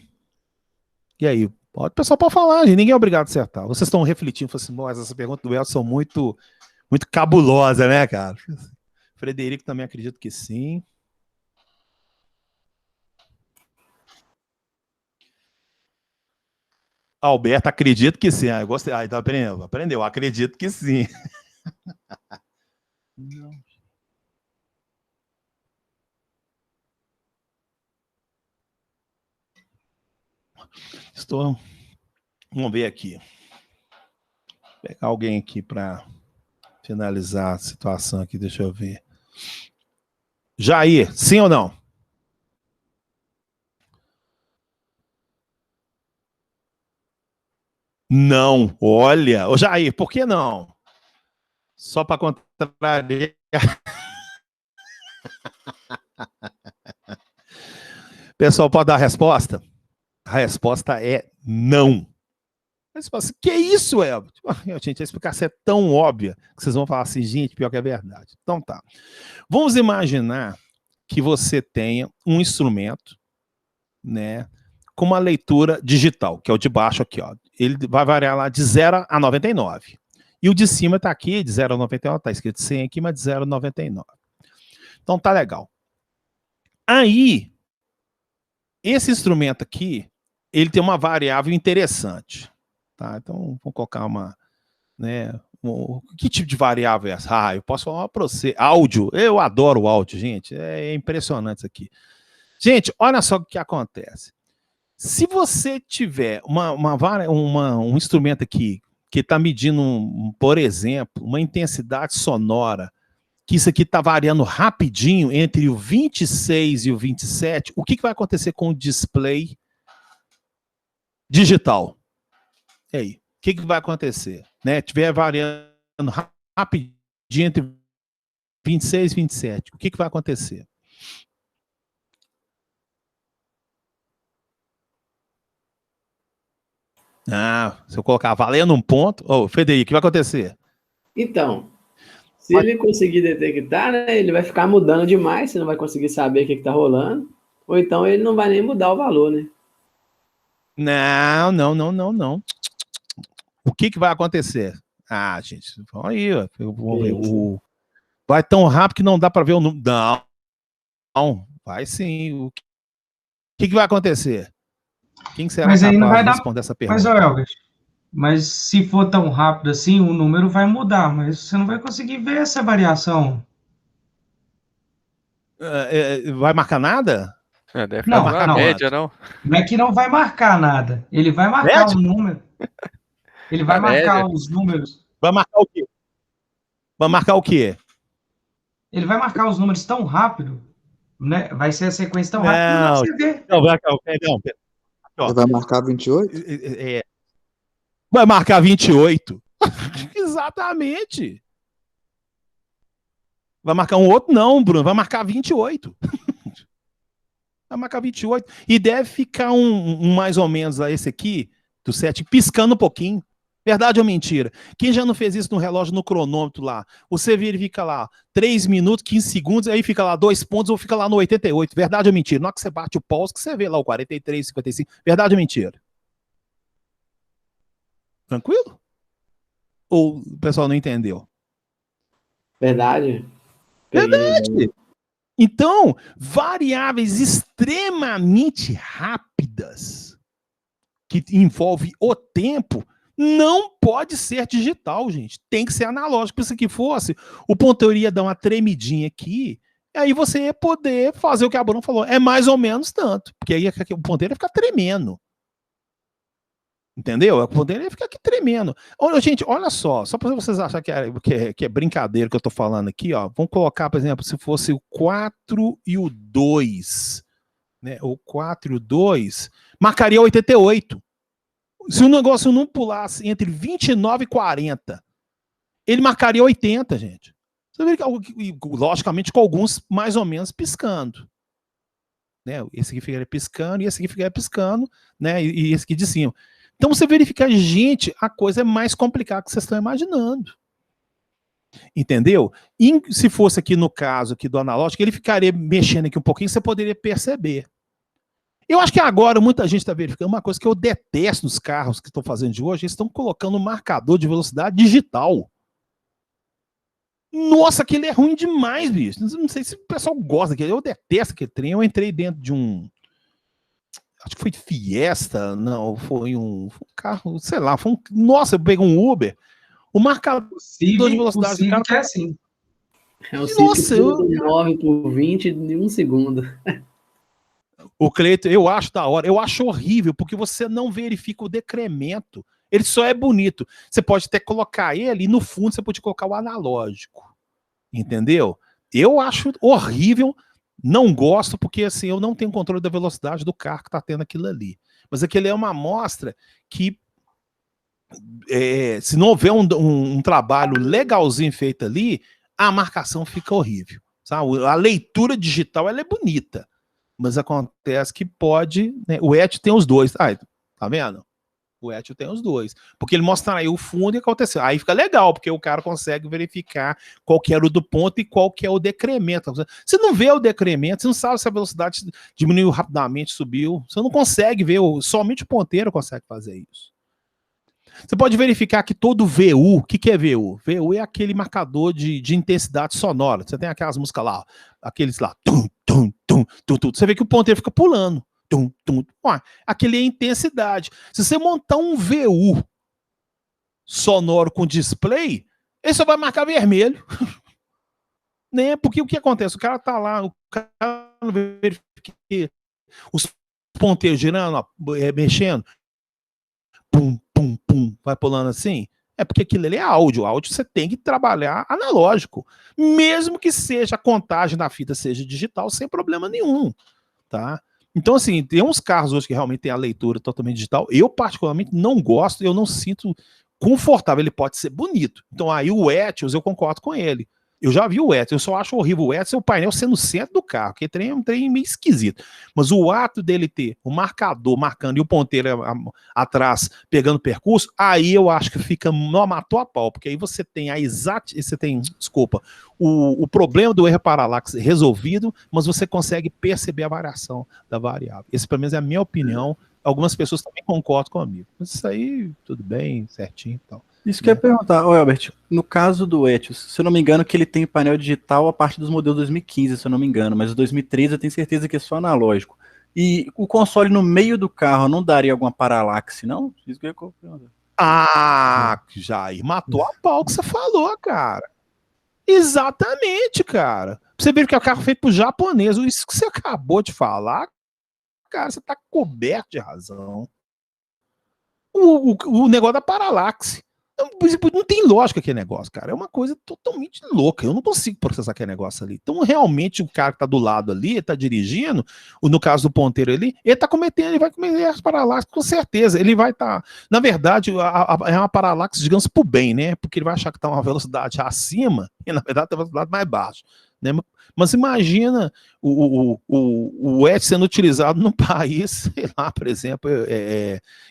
Speaker 1: E aí? O pessoal pode falar, gente. Ninguém é obrigado a acertar. Vocês estão refletindo, falando assim, mas essa pergunta do Elton são muito cabulosa, né, cara? Frederico também acredito que sim. Alberto, acredito que sim. Eu gostei. Então aprendeu. Acredito que sim. Não. Vamos ver aqui. Vou pegar alguém aqui para finalizar a situação aqui. Deixa eu ver. Jair, sim ou não? Não. Olha. Ô, Jair, por que não? Só para contrariar. Pessoal, pode dar a resposta? A resposta é não. Mas você fala assim, que isso, Elber? Gente, a explicação é tão óbvia que vocês vão falar assim, gente, pior que é verdade. Então tá. Vamos imaginar que você tenha um instrumento, né, com uma leitura digital, que é o de baixo aqui, ó. Ele vai variar lá de 0 a 99. E o de cima está aqui, de 0 a 99, está escrito 100 aqui, mas de 0 a 99. Então tá legal. Aí, esse instrumento aqui, ele tem uma variável interessante. Tá? Então, vamos colocar uma... Né, que tipo de variável é essa? Eu posso falar para você. Áudio. Eu adoro o áudio, gente. É impressionante isso aqui. Gente, olha só o que acontece. Se você tiver um instrumento aqui que está medindo, por exemplo, uma intensidade sonora, que isso aqui está variando rapidinho entre o 26 e o 27, o que vai acontecer com o display digital? E aí? O que vai acontecer? Né? Tiver variando rapidinho entre 26 e 27, o que vai acontecer? Se eu colocar valendo um ponto... Frederico, o que vai acontecer?
Speaker 4: Então, se ele conseguir detectar, né, ele vai ficar mudando demais, você não vai conseguir saber o que está rolando, ou então ele não vai nem mudar o valor, né?
Speaker 1: Não. O que vai acontecer? Gente, vamos aí, ó. Vamos ver. Vai tão rápido que não dá para ver o número. Não, vai sim. O que vai acontecer? Quem será capaz de responder essa pergunta?
Speaker 3: Mas se for tão rápido assim, o número vai mudar, mas você não vai conseguir ver essa variação.
Speaker 1: Vai marcar nada?
Speaker 5: Deve não, marcar não. Média, não?
Speaker 3: Não é que não vai marcar nada. Ele vai marcar o número. Ele vai marcar os números.
Speaker 1: Vai marcar o quê? Vai marcar o quê?
Speaker 3: Ele vai marcar os números tão rápido, né? Vai ser a sequência tão rápida que não dá pra você ver.
Speaker 10: Não, vai marcar 28?
Speaker 1: Vai marcar 28. Exatamente. Vai marcar um outro? Não, Bruno, vai marcar 28. Vai marcar 28. E deve ficar um mais ou menos esse aqui, do 7, piscando um pouquinho. Verdade ou mentira? Quem já não fez isso no relógio, no cronômetro lá? Você verifica lá 3 minutos, 15 segundos, aí fica lá 2 pontos ou fica lá no 88. Verdade ou mentira? Na hora que você bate o pulse, que você vê lá o 43, 55. Verdade ou mentira? Tranquilo? Ou o pessoal não entendeu?
Speaker 4: Verdade.
Speaker 1: Verdade. Então, variáveis extremamente rápidas que envolve o tempo não pode ser digital, gente. Tem que ser analógico. Se que fosse, o ponteiro ia dar uma tremidinha aqui, aí você ia poder fazer o que a Bruna falou. É mais ou menos tanto, porque aí o ponteiro ia ficar tremendo. Entendeu? O ponteiro ia ficar aqui tremendo. Olha, gente, olha só para vocês acharem que é brincadeira que eu tô falando aqui, ó. Vamos colocar, por exemplo, se fosse o 4 e o 2, né? O 4 e o 2, marcaria 88. Se o negócio não pulasse entre 29 e 40, ele marcaria 80, gente. Você vê que, logicamente, com alguns mais ou menos piscando. Né? Esse aqui ficaria piscando e esse aqui ficaria piscando, né? E esse aqui de cima. Então, você verifica, gente, a coisa é mais complicada que vocês estão imaginando. Entendeu? E se fosse aqui no caso aqui do analógico, ele ficaria mexendo aqui um pouquinho, você poderia perceber. Eu acho que agora muita gente está verificando uma coisa que eu detesto nos carros que estão fazendo de hoje, eles estão colocando um marcador de velocidade digital. Nossa, aquele é ruim demais, bicho. Não sei se o pessoal gosta daquele, eu detesto aquele trem. Eu entrei dentro de um... Acho que foi Fiesta, não, foi um carro, sei lá, foi um... Nossa, eu peguei um Uber, o marcador de velocidade do carro...
Speaker 4: é assim. É o Civic 9 por 20 em 1 segundo.
Speaker 1: O Cleiton, eu acho da hora, eu acho horrível, porque você não verifica o decremento. Ele só é bonito. Você pode até colocar ele e no fundo você pode colocar o analógico. Entendeu? Eu acho horrível, não gosto, porque assim, eu não tenho controle da velocidade do carro que está tendo aquilo ali. Mas aquilo é uma amostra que, se não houver um trabalho legalzinho feito ali, a marcação fica horrível. Sabe? A leitura digital ela é bonita. Mas acontece que pode... Né? O Etio tem os dois. Ah, tá vendo? O Etio tem os dois. Porque ele mostra aí o fundo e aconteceu. Aí fica legal, porque o cara consegue verificar qual que era o do ponto e qual que é o decremento. Você não vê o decremento, você não sabe se a velocidade diminuiu rapidamente, subiu. Você não consegue ver, somente o ponteiro consegue fazer isso. Você pode verificar que todo VU, o que é VU? VU é aquele marcador de intensidade sonora. Você tem aquelas músicas lá, aqueles lá, tum, tum, tum, tum, tum. Você vê que o ponteiro fica pulando. Tum, tum. Aquele é intensidade. Se você montar um VU sonoro com display, ele só vai marcar vermelho. Né? Porque o que acontece? O cara tá lá, o cara não verifica os ponteiros girando, mexendo. Pum, pum, pum, vai pulando assim, é porque aquilo ali é áudio. Áudio você tem que trabalhar analógico. Mesmo que seja a contagem da fita seja digital, sem problema nenhum, tá? Então, assim, tem uns carros hoje que realmente tem a leitura totalmente digital. Eu, particularmente, não gosto, eu não sinto confortável. Ele pode ser bonito. Então, aí o Etios, eu concordo com ele. Eu já vi o Etios, eu só acho horrível o Etios, o painel ser no centro do carro, que é um trem meio esquisito. Mas o ato dele ter o marcador marcando e o ponteiro atrás pegando percurso, aí eu acho que fica, não matou a pau, porque aí você tem o problema do erro paralaxe resolvido, mas você consegue perceber a variação da variável. Esse, pelo menos, é a minha opinião. Algumas pessoas também concordam comigo. Mas isso aí, tudo bem, certinho e tal.
Speaker 6: Isso que eu ia perguntar, Albert, no caso do Etios, se eu não me engano que ele tem painel digital a partir dos modelos 2015, se eu não me engano, mas o 2013 eu tenho certeza que é só analógico. E o console no meio do carro não daria alguma paralaxe, não? Isso que eu ia perguntar.
Speaker 1: Ah, Jair, matou a pau que você falou, cara. Exatamente, cara. Você vê que é o carro feito pro japonês. Isso que você acabou de falar, cara, você tá coberto de razão. O negócio da paralaxe. Não tem lógica aquele negócio, cara. É uma coisa totalmente louca. Eu não consigo processar aquele negócio ali. Então, realmente, o cara que tá do lado ali, ele tá dirigindo, no caso do ponteiro ali, ele tá cometendo, ele vai cometer as paralaxe, com certeza. Ele vai estar. Na verdade, é uma paralaxe, digamos, pro bem, né? Porque ele vai achar que tá uma velocidade acima, e na verdade tá uma velocidade mais baixa. Né? Mas imagina o ET sendo utilizado num país, sei lá, por exemplo,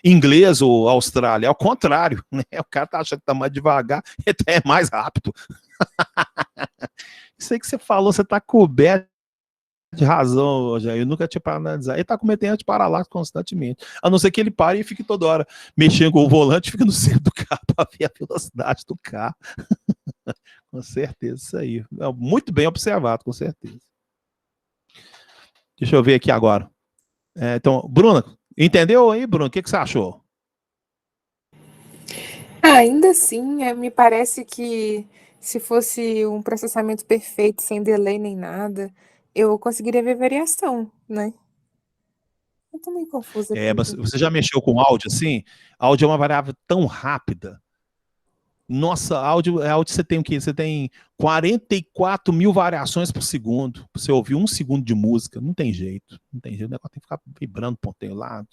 Speaker 1: inglês ou Austrália. Ao contrário, né? O cara tá achando que tá mais devagar, ele é mais rápido. Isso aí que você falou, você tá coberto de razão, Jair. Eu nunca tinha parado pra analisar. Ele tá cometendo de paralaxe constantemente. A não ser que ele pare e fique toda hora mexendo com o volante, fica no centro do carro para ver a velocidade do carro. Com certeza, isso aí. Muito bem observado, com certeza. Deixa eu ver aqui agora. Então, Bruna, entendeu aí, Bruno? O que você achou?
Speaker 9: Ainda assim, me parece que se fosse um processamento perfeito, sem delay nem nada, eu conseguiria ver variação, né? Eu tô meio confusa aqui.
Speaker 1: Mas você já mexeu com áudio assim? Áudio é uma variável tão rápida. Nossa, áudio você tem o quê? Você tem 44 mil variações por segundo. Você ouvir 1 segundo de música, não tem jeito. Não tem jeito, o negócio tem que ficar vibrando ponteiro lá.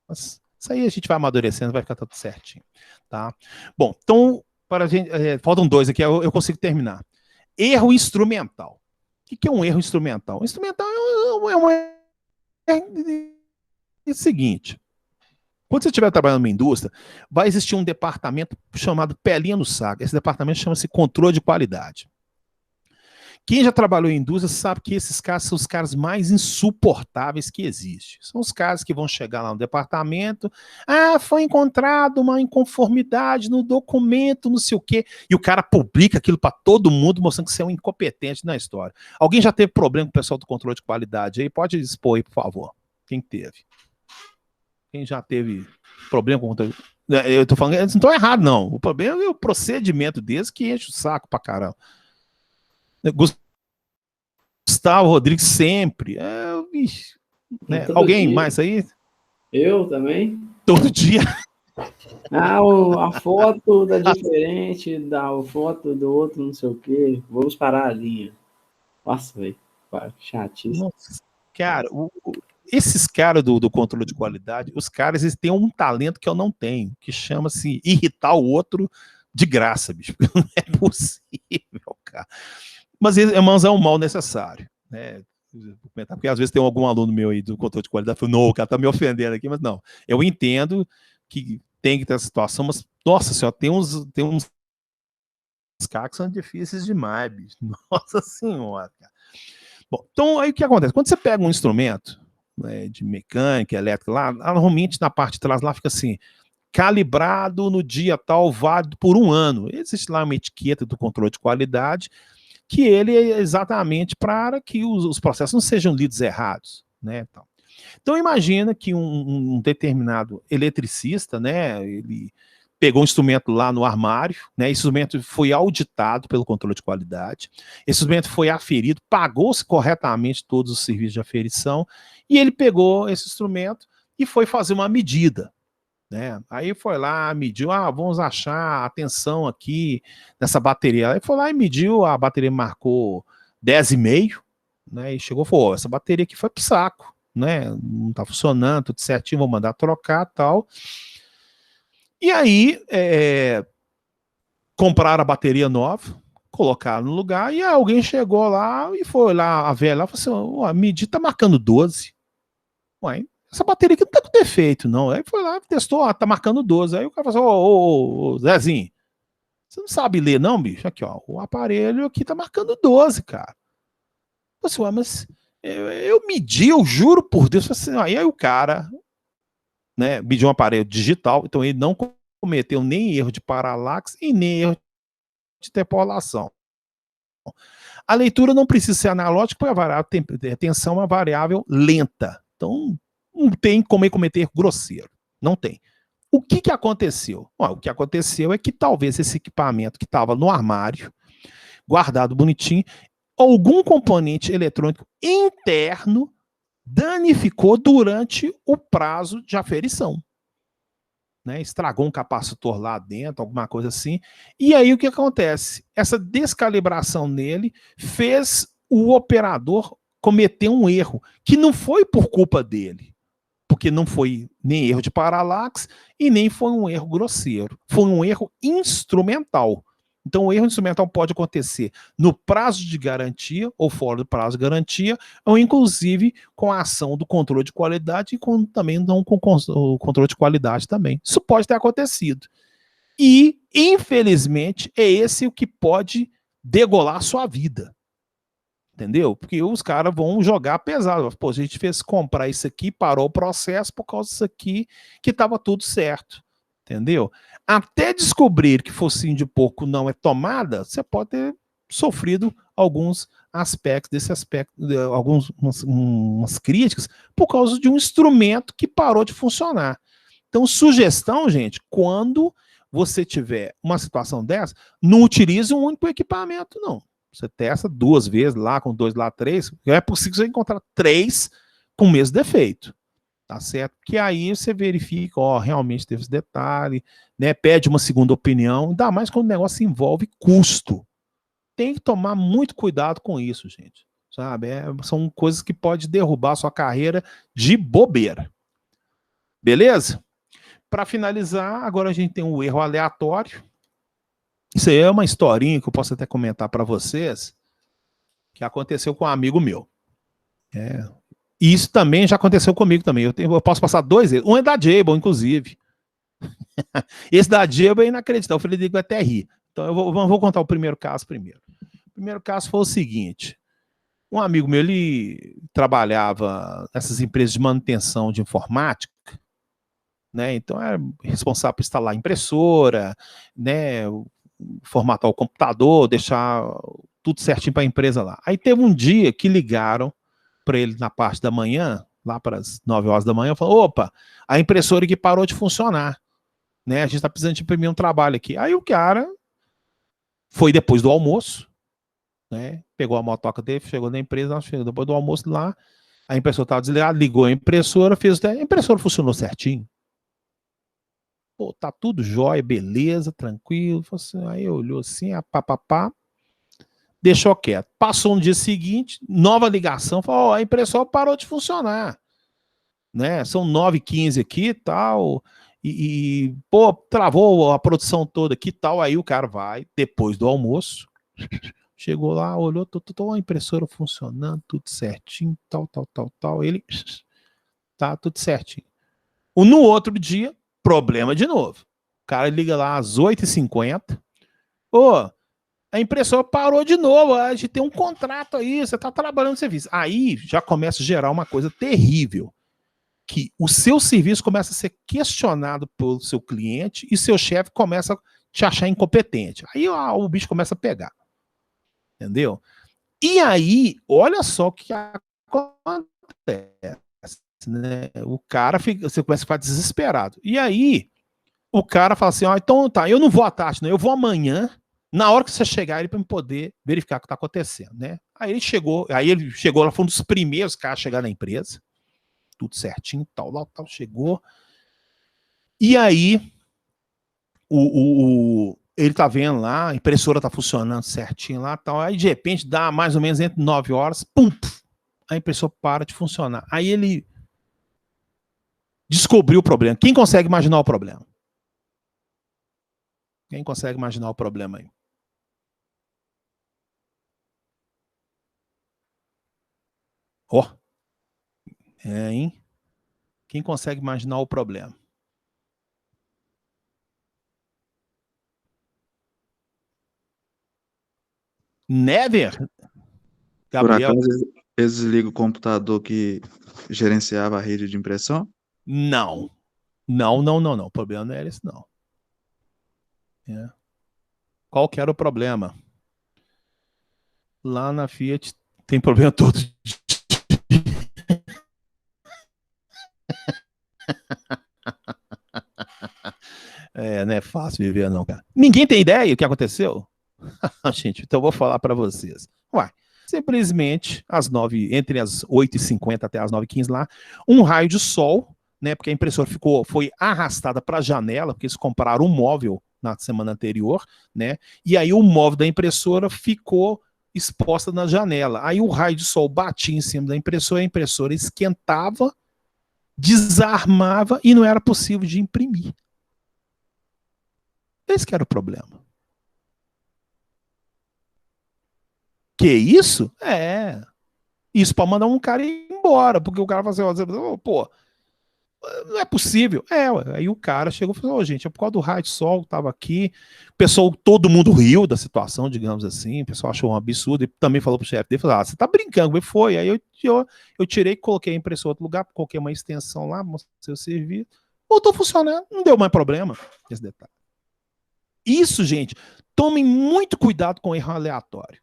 Speaker 1: Mas isso aí a gente vai amadurecendo, vai ficar tudo certinho. Tá? Bom, então, para a gente, faltam 2 aqui, eu consigo terminar. Erro instrumental. O que é um erro instrumental? O instrumental é o seguinte. Quando você estiver trabalhando numa indústria, vai existir um departamento chamado pelinha no saco. Esse departamento chama-se controle de qualidade. Quem já trabalhou em indústria sabe que esses caras são os caras mais insuportáveis que existem. São os caras que vão chegar lá no departamento, foi encontrado uma inconformidade no documento, não sei o quê, e o cara publica aquilo para todo mundo, mostrando que você é um incompetente na história. Alguém já teve problema com o pessoal do controle de qualidade aí? Pode expor aí, por favor. Quem teve? Quem já teve problema com... Eu tô falando, eles não estão errados, não. O problema é o procedimento deles que enche o saco pra caramba. Gustavo Rodrigues sempre. Né? Alguém
Speaker 4: dia.
Speaker 1: mais aí?
Speaker 4: Eu também.
Speaker 1: Todo dia.
Speaker 4: A foto tá diferente, a foto do outro não sei o quê. Vamos parar a linha. Nossa, velho. Chatice.
Speaker 1: Nossa, cara, esses caras do controle de qualidade, os caras eles têm um talento que eu não tenho, que chama-se irritar o outro de graça, bicho. Não é possível, cara. Mas é um mal necessário, né? Porque às vezes tem algum aluno meu aí do controle de qualidade que fala, não, o cara tá me ofendendo aqui, mas não. Eu entendo que tem que ter essa situação, mas, nossa senhora, tem uns caras que são difíceis demais, bicho. Nossa senhora, cara. Bom, então aí o que acontece? Quando você pega um instrumento, né, de mecânica, elétrica, lá, normalmente na parte de trás lá fica assim, calibrado no dia tal, válido por 1 ano. Existe lá uma etiqueta do controle de qualidade, que ele é exatamente para que os processos não sejam lidos errados, né? Então imagina que um determinado eletricista, né, ele pegou um instrumento lá no armário, né, esse instrumento foi auditado pelo controle de qualidade, esse instrumento foi aferido, pagou-se corretamente todos os serviços de aferição, e ele pegou esse instrumento e foi fazer uma medida. Né? Aí foi lá, mediu, vamos achar a tensão aqui nessa bateria. Aí foi lá e mediu, a bateria marcou 10,5, né? E chegou e falou, essa bateria aqui foi pro saco, né? Não tá funcionando, tudo certinho, vou mandar trocar e tal. E aí, compraram a bateria nova, colocaram no lugar, e alguém chegou lá e foi lá, a velha lá, falou assim, a medida tá marcando 12. Ué, essa bateria aqui não tá com defeito, não. Aí foi lá, testou, tá marcando 12. Aí o cara falou assim, Zezinho, você não sabe ler não, bicho? Aqui, ó, o aparelho aqui tá marcando 12, cara. Eu falei assim, mas eu medi, eu juro por Deus. Assim, aí o cara, né, mediu um aparelho digital, então ele não cometeu nem erro de paralaxe e nem erro de interpolação. A leitura não precisa ser analógica, porque a variável tensão é uma variável lenta. Então, não tem como cometer erro grosseiro. Não tem. O que aconteceu? O que aconteceu é que talvez esse equipamento que estava no armário, guardado bonitinho, algum componente eletrônico interno danificou durante o prazo de aferição. né? Estragou um capacitor lá dentro, alguma coisa assim. E aí o que acontece? Essa descalibração nele fez o operador cometer um erro, que não foi por culpa dele, porque não foi nem erro de paralaxe e nem foi um erro grosseiro. Foi um erro instrumental. Então, o erro instrumental pode acontecer no prazo de garantia ou fora do prazo de garantia, ou inclusive com a ação do controle de qualidade e também não com o controle de qualidade também. Isso pode ter acontecido. E, infelizmente, é esse o que pode degolar a sua vida. Entendeu? Porque os caras vão jogar pesado. Pô, a gente fez comprar isso aqui, parou o processo por causa disso aqui, que estava tudo certo. Entendeu? Até descobrir que focinho de porco não é tomada, você pode ter sofrido alguns aspectos desse aspecto, umas críticas, por causa de um instrumento que parou de funcionar. Então, sugestão, gente, quando você tiver uma situação dessa, não utilize um único equipamento, não. Você testa 2 vezes lá, com 2 lá, 3, é possível você encontrar 3 com o mesmo defeito. Tá certo? Que aí você verifica, ó, realmente teve esse detalhe, né? Pede uma segunda opinião, ainda mais quando o negócio envolve custo. Tem que tomar muito cuidado com isso, gente. Sabe? São coisas que podem derrubar a sua carreira de bobeira. Beleza? Para finalizar, agora a gente tem um erro aleatório. Isso aí é uma historinha que eu posso até comentar para vocês, que aconteceu com um amigo meu. E isso também já aconteceu comigo também. Eu posso passar 2 erros. Um é da Jabil, inclusive. Esse da Jabil é inacreditável. O Frederico vai até rir. Então eu vou contar o primeiro caso primeiro. O primeiro caso foi o seguinte. Um amigo meu, ele trabalhava nessas empresas de manutenção de informática, né? Então era responsável por instalar impressora, né? Formatar o computador, deixar tudo certinho para a empresa lá. Aí teve um dia que ligaram para ele na parte da manhã, lá para as 9 horas da manhã, falou: opa, a impressora aqui parou de funcionar, né? A gente está precisando de imprimir um trabalho aqui. Aí o cara foi depois do almoço, né? Pegou a motoca dele, chegou na empresa, chegou depois do almoço lá, a impressora estava desligada, ligou a impressora, a impressora funcionou certinho. Pô, tá tudo jóia, beleza, tranquilo. Aí olhou assim, papapá, deixou quieto. Passou no dia seguinte, nova ligação, falou: a impressora parou de funcionar, né? São 9h15 aqui e tal, pô, travou a produção toda aqui e tal. Aí o cara vai, depois do almoço, chegou lá, olhou, a impressora funcionando, tudo certinho, tal. Ele, tá tudo certinho. No outro dia, problema de novo. O cara liga lá às 8h50, a impressora parou de novo, a gente tem um contrato aí, você está trabalhando no serviço. Aí já começa a gerar uma coisa terrível, que o seu serviço começa a ser questionado pelo seu cliente e seu chefe começa a te achar incompetente. Aí o bicho começa a pegar. Entendeu? E aí, olha só o que acontece, né? O cara você começa a ficar desesperado. E aí, o cara fala assim: então tá, eu não vou à tarde, não, eu vou amanhã, na hora que você chegar, para me poder verificar o que está acontecendo, né? Aí ele chegou lá, foi um dos primeiros caras a chegar na empresa, tudo certinho, tal, chegou. E aí, ele tá vendo lá, a impressora tá funcionando certinho lá, tal. Aí de repente dá mais ou menos entre 9 horas, pum, a impressora para de funcionar. Aí ele descobriu o problema. Quem consegue imaginar o problema? Quem consegue imaginar o problema aí? Hein? Quem consegue imaginar o problema? Never?
Speaker 10: Gabriel? Por acaso eles desligam o computador que gerenciava a rede de impressão?
Speaker 1: Não. O problema não era esse, não. Qual que era o problema? Lá na Fiat tem problema todo dia. Não é fácil viver, não, cara. Ninguém tem ideia do que aconteceu? Gente, então eu vou falar para vocês. Simplesmente, entre as 8h50 até as 9h15 lá, um raio de sol, né? Porque a impressora foi arrastada para a janela, porque eles compraram um móvel na semana anterior, né? E aí o móvel da impressora ficou exposta na janela. Aí o raio de sol batia em cima da impressora, a impressora esquentava, desarmava e não era possível de imprimir. Esse que era o problema. Que isso? Isso para mandar um cara ir embora, porque o cara fala assim, pô, não é possível. Aí o cara chegou e falou, gente, é por causa do raio de sol que estava aqui. O pessoal, todo mundo riu da situação, digamos assim. O pessoal achou um absurdo e também falou pro chefe dele, falou, você tá brincando. Ele foi. Aí eu tirei, coloquei a impressora em outro lugar, coloquei uma extensão lá, mostrei o serviço. Voltou a funcionar, não deu mais problema esse detalhe. Isso, gente, tomem muito cuidado com erro aleatório.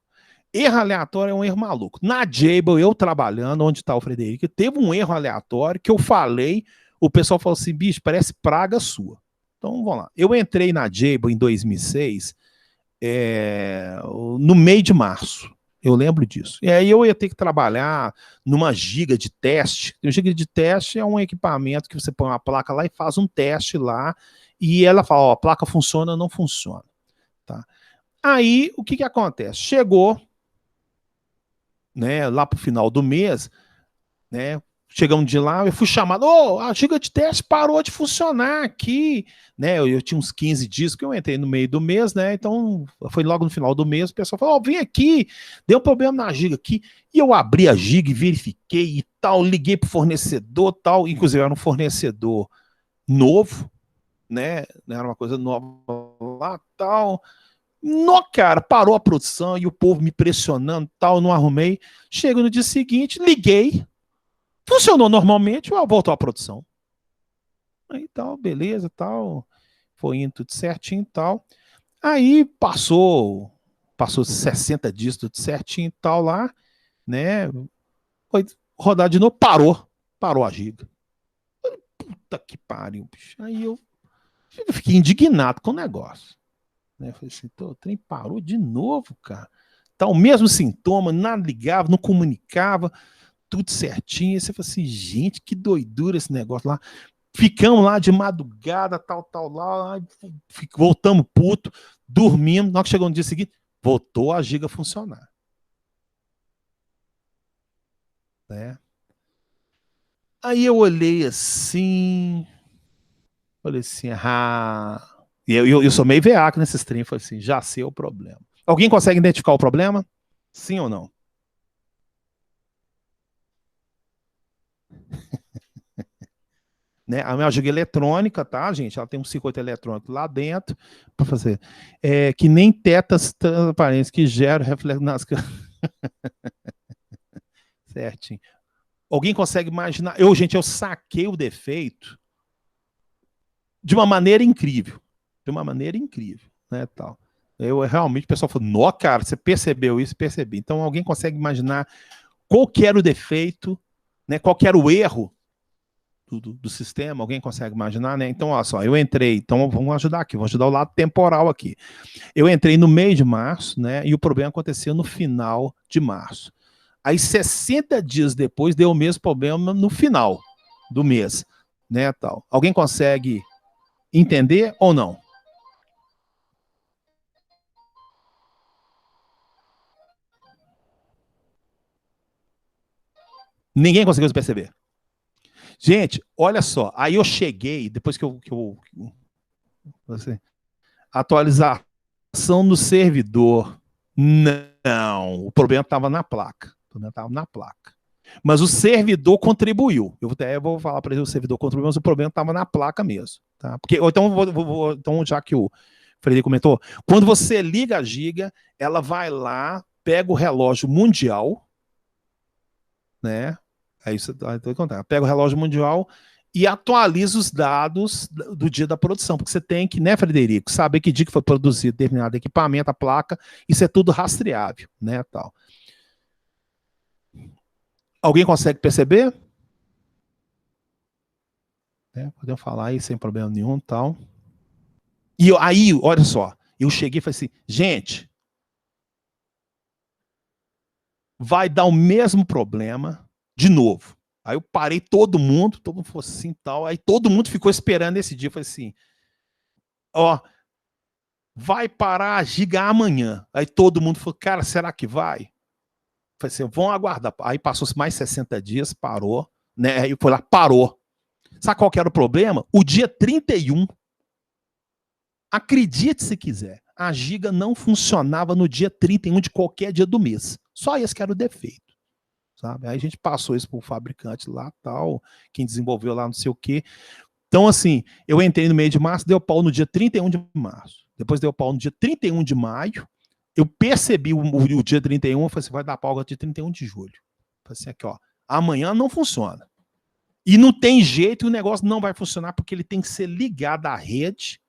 Speaker 1: Erro aleatório é um erro maluco. Na Jabil, eu trabalhando, onde está o Frederico, teve um erro aleatório que eu falei, o pessoal falou assim, bicho, parece praga sua. Então, vamos lá. Eu entrei na Jabil em 2006, no meio de março. Eu lembro disso. E aí eu ia ter que trabalhar numa giga de teste. O giga de teste é um equipamento que você põe uma placa lá e faz um teste lá, e ela fala, ó, a placa funciona ou não funciona. Tá? Aí, o que acontece? Chegou, né, lá pro final do mês, né, chegamos de lá, eu fui chamado, a giga de teste parou de funcionar aqui, né, eu tinha uns 15 dias, que eu entrei no meio do mês, né, então foi logo no final do mês, o pessoal falou, vem aqui, deu um problema na giga aqui, e eu abri a giga e verifiquei e tal, liguei pro fornecedor tal, inclusive era um fornecedor novo, né, era uma coisa nova lá, tal. No, cara, parou a produção e o povo me pressionando, tal, não arrumei. Chego no dia seguinte, liguei, funcionou normalmente, voltou a produção. Aí tal, beleza, tal, foi indo tudo certinho e tal. Aí passou 60 dias, tudo certinho e tal lá, né? Foi rodar de novo, parou a giga. Puta que pariu, bicho. Aí eu fiquei indignado com o negócio. Né? Falei assim, o trem parou de novo, cara. Tá o mesmo sintoma, nada ligava, não comunicava, tudo certinho. Aí você fala assim, gente, que doidura esse negócio lá. Ficamos lá de madrugada, tal, lá, voltamos puto, dormimos. Na hora que chegou no dia seguinte, voltou a giga a funcionar. Né? Aí eu olhei assim, falei assim, E eu sou meio veaco nesses trem, falei assim, já sei o problema. Alguém consegue identificar o problema? Sim ou não? Né? A minha giga eletrônica, tá, gente? Ela tem um circuito eletrônico lá dentro para fazer. Que nem tetas transparentes que geram reflexo nas... Certinho. Alguém consegue imaginar? Eu saquei o defeito de uma maneira incrível. De uma maneira incrível, né, tal. Eu realmente, o pessoal falou, nó, cara, você percebeu isso? Percebi. Então, alguém consegue imaginar qual que era o defeito, né, qual que era o erro do sistema? Alguém consegue imaginar, né? Então, olha só, eu entrei, então vamos ajudar aqui, vamos ajudar o lado temporal aqui. Eu entrei no meio de março, né, e o problema aconteceu no final de março. Aí, 60 dias depois, deu o mesmo problema no final do mês, né, tal. Alguém consegue entender ou não? Ninguém conseguiu perceber. Gente, olha só, aí eu cheguei, depois que eu assim, atualização no servidor. Não, o problema estava na placa. O problema estava na placa. Mas o servidor contribuiu. Eu vou falar para ele, o servidor contribuiu, mas o problema estava na placa mesmo. Tá? Porque, então, já que o Frederico comentou, quando você liga a giga, ela vai lá, pega o relógio mundial, né? Aí você pega o relógio mundial e atualiza os dados do dia da produção, porque você tem que, né, Frederico, saber que dia que foi produzido determinado equipamento, a placa, isso é tudo rastreável, né, tal. Alguém consegue perceber? Podemos falar aí sem problema nenhum, tal. E aí, olha só, eu cheguei e falei assim, gente, vai dar o mesmo problema de novo. Aí eu parei todo mundo falou assim tal. Aí todo mundo ficou esperando esse dia. Eu falei assim, ó, vai parar a giga amanhã. Aí todo mundo falou, cara, será que vai? Eu falei assim, vão aguardar. Aí passou mais 60 dias, parou, né? Aí foi lá, parou. Sabe qual que era o problema? O dia 31, acredite se quiser, a giga não funcionava no dia 31 de qualquer dia do mês. Só esse que era o defeito. Sabe? Aí a gente passou isso para o fabricante lá, tal, quem desenvolveu lá, não sei o quê. Então, assim, eu entrei no meio de março, deu pau no dia 31 de março. Depois deu pau no dia 31 de maio. Eu percebi o dia 31, eu falei assim, vai dar pau no dia 31 de julho. Eu falei assim, aqui, ó, amanhã não funciona. E não tem jeito, o negócio não vai funcionar, porque ele tem que ser ligado à rede,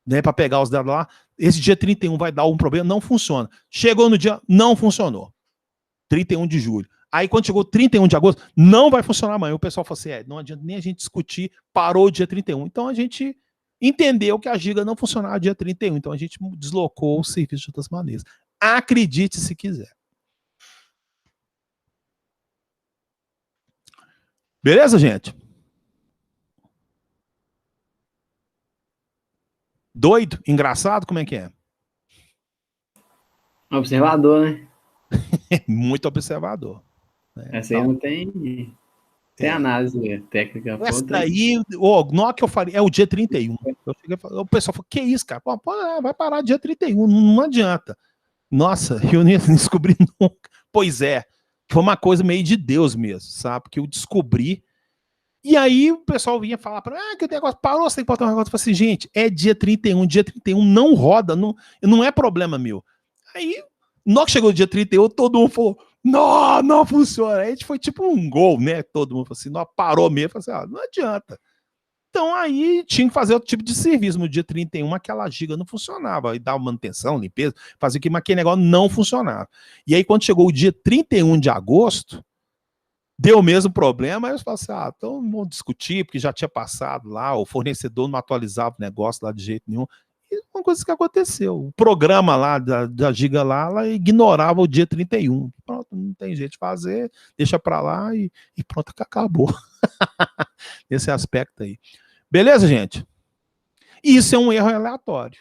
Speaker 1: né, para pegar os dados lá. Esse dia 31 vai dar um problema, não funciona. Chegou no dia, não funcionou. 31 de julho. Aí quando chegou 31 de agosto, não vai funcionar amanhã. O pessoal falou assim, não adianta nem a gente discutir, parou o dia 31. Então a gente entendeu que a giga não funcionava dia 31. Então a gente deslocou o serviço de outras maneiras. Acredite se quiser. Beleza, gente? Doido? Engraçado? Como é que é?
Speaker 4: Observador, né?
Speaker 1: Muito observador. Né?
Speaker 4: Essa aí não tem análise técnica.
Speaker 1: Essa daí, não que eu falei, é o dia 31. Eu cheguei, o pessoal falou, que isso, cara? Pô, vai parar dia 31, não adianta. Nossa, eu nem descobri nunca. Pois é, foi uma coisa meio de Deus mesmo, sabe? Porque eu descobri. E aí o pessoal vinha falar para mim, que o negócio parou, você tem que botar um negócio. Eu falei assim, gente, é dia 31 não roda, não é problema meu. Aí, na que chegou o dia 31, todo mundo falou, não funciona. Aí a gente foi tipo um gol, né? Todo mundo falou assim, não, parou mesmo. Eu falei assim, não adianta. Então aí tinha que fazer outro tipo de serviço. No dia 31, aquela giga não funcionava. Aí dava manutenção, limpeza, fazia que aquele negócio não funcionava. E aí quando chegou o dia 31 de agosto, deu o mesmo problema, aí eu falei assim, então vamos discutir, porque já tinha passado lá, o fornecedor não atualizava o negócio lá de jeito nenhum. E uma coisa que aconteceu, o programa lá da giga lá, ela ignorava o dia 31. Pronto, não tem jeito de fazer, deixa pra lá e pronto, acabou. Esse aspecto aí. Beleza, gente? Isso é um erro aleatório.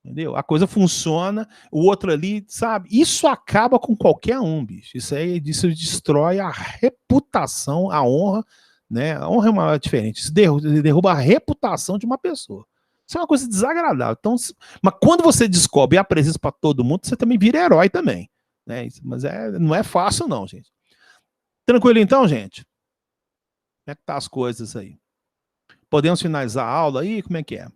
Speaker 1: Entendeu? A coisa funciona, o outro ali, sabe? Isso acaba com qualquer um, bicho. Isso destrói a reputação, a honra, né? A honra é uma diferente. Isso derruba a reputação de uma pessoa. Isso é uma coisa desagradável. Então, mas quando você descobre e apresenta para todo mundo, você também vira herói também. Né? Mas não é fácil, não, gente. Tranquilo então, gente? Como é que tá as coisas aí? Podemos finalizar a aula aí? Como é que é?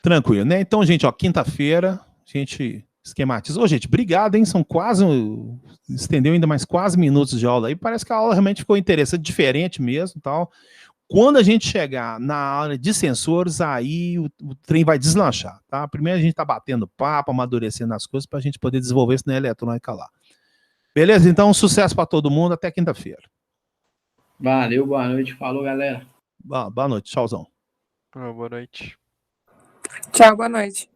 Speaker 1: Tranquilo, né? Então, gente, ó, quinta-feira, a gente esquematiza. Ô, gente, obrigado, hein? São quase, estendeu ainda mais quase minutos de aula aí. Parece que a aula realmente ficou interessante, diferente mesmo, tal. Quando a gente chegar na aula de sensores, aí o trem vai deslanchar, tá? Primeiro a gente tá batendo papo, amadurecendo as coisas para a gente poder desenvolver isso na eletrônica lá. Beleza? Então, sucesso para todo mundo. Até quinta-feira.
Speaker 4: Valeu, boa noite. Falou, galera.
Speaker 1: Boa noite. Tchauzão.
Speaker 5: Boa noite.
Speaker 9: Tchau, boa noite.